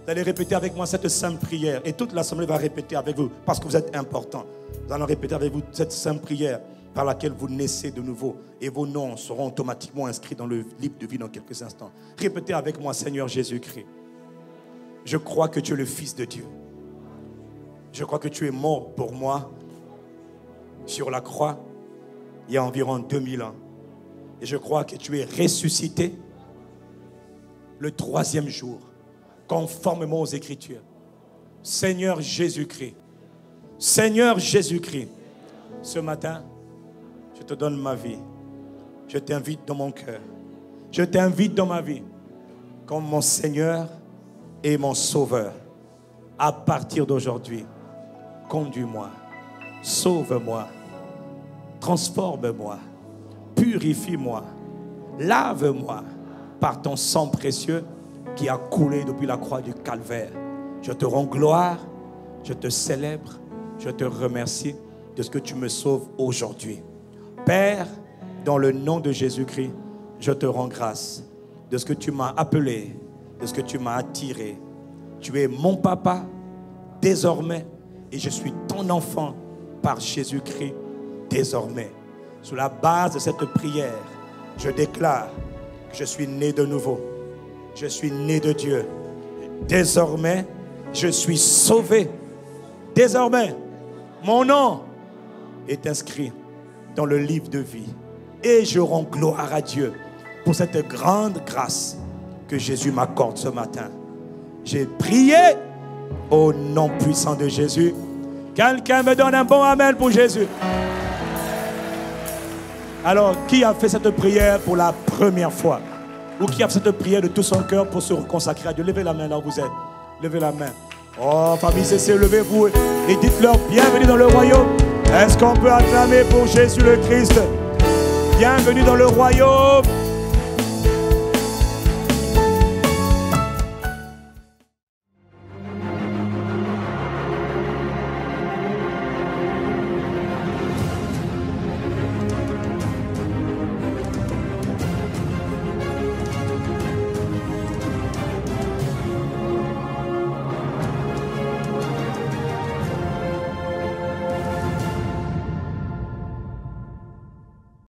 [SPEAKER 1] Vous allez répéter avec moi cette simple prière. Et toute l'assemblée va répéter avec vous. Parce que vous êtes important. Nous allons répéter avec vous cette simple prière par laquelle vous naissez de nouveau. Et vos noms seront automatiquement inscrits dans le livre de vie dans quelques instants. Répétez avec moi, Seigneur Jésus-Christ. Je crois que tu es le Fils de Dieu. Je crois que tu es mort pour moi sur la croix il y a environ 2000 ans. Et je crois que tu es ressuscité le 3e jour, conformément aux Écritures. Seigneur Jésus-Christ, Seigneur Jésus-Christ, ce matin, je te donne ma vie. Je t'invite dans mon cœur. Je t'invite dans ma vie comme mon Seigneur et mon Sauveur. À partir d'aujourd'hui, conduis-moi, sauve-moi, transforme-moi, purifie-moi, lave-moi par ton sang précieux qui a coulé depuis la croix du Calvaire. Je te rends gloire, je te célèbre, je te remercie de ce que tu me sauves aujourd'hui. Père, dans le nom de Jésus-Christ, je te rends grâce de ce que tu m'as appelé, de ce que tu m'as attiré. Tu es mon papa désormais et je suis ton enfant par Jésus-Christ désormais. Sous la base de cette prière, je déclare que je suis né de nouveau. Je suis né de Dieu. Désormais, je suis sauvé. Désormais, mon nom est inscrit dans le livre de vie. Et je rends gloire à Dieu pour cette grande grâce que Jésus m'accorde ce matin. J'ai prié au nom puissant de Jésus. Quelqu'un me donne un bon amen pour Jésus. Alors, qui a fait cette prière pour la première fois? Ou qui a fait cette prière de tout son cœur pour se consacrer à Dieu? Levez la main là où vous êtes. Levez la main. Oh, famille CC, levez-vous et dites-leur bienvenue dans le royaume. Est-ce qu'on peut acclamer pour Jésus le Christ? Bienvenue dans le royaume.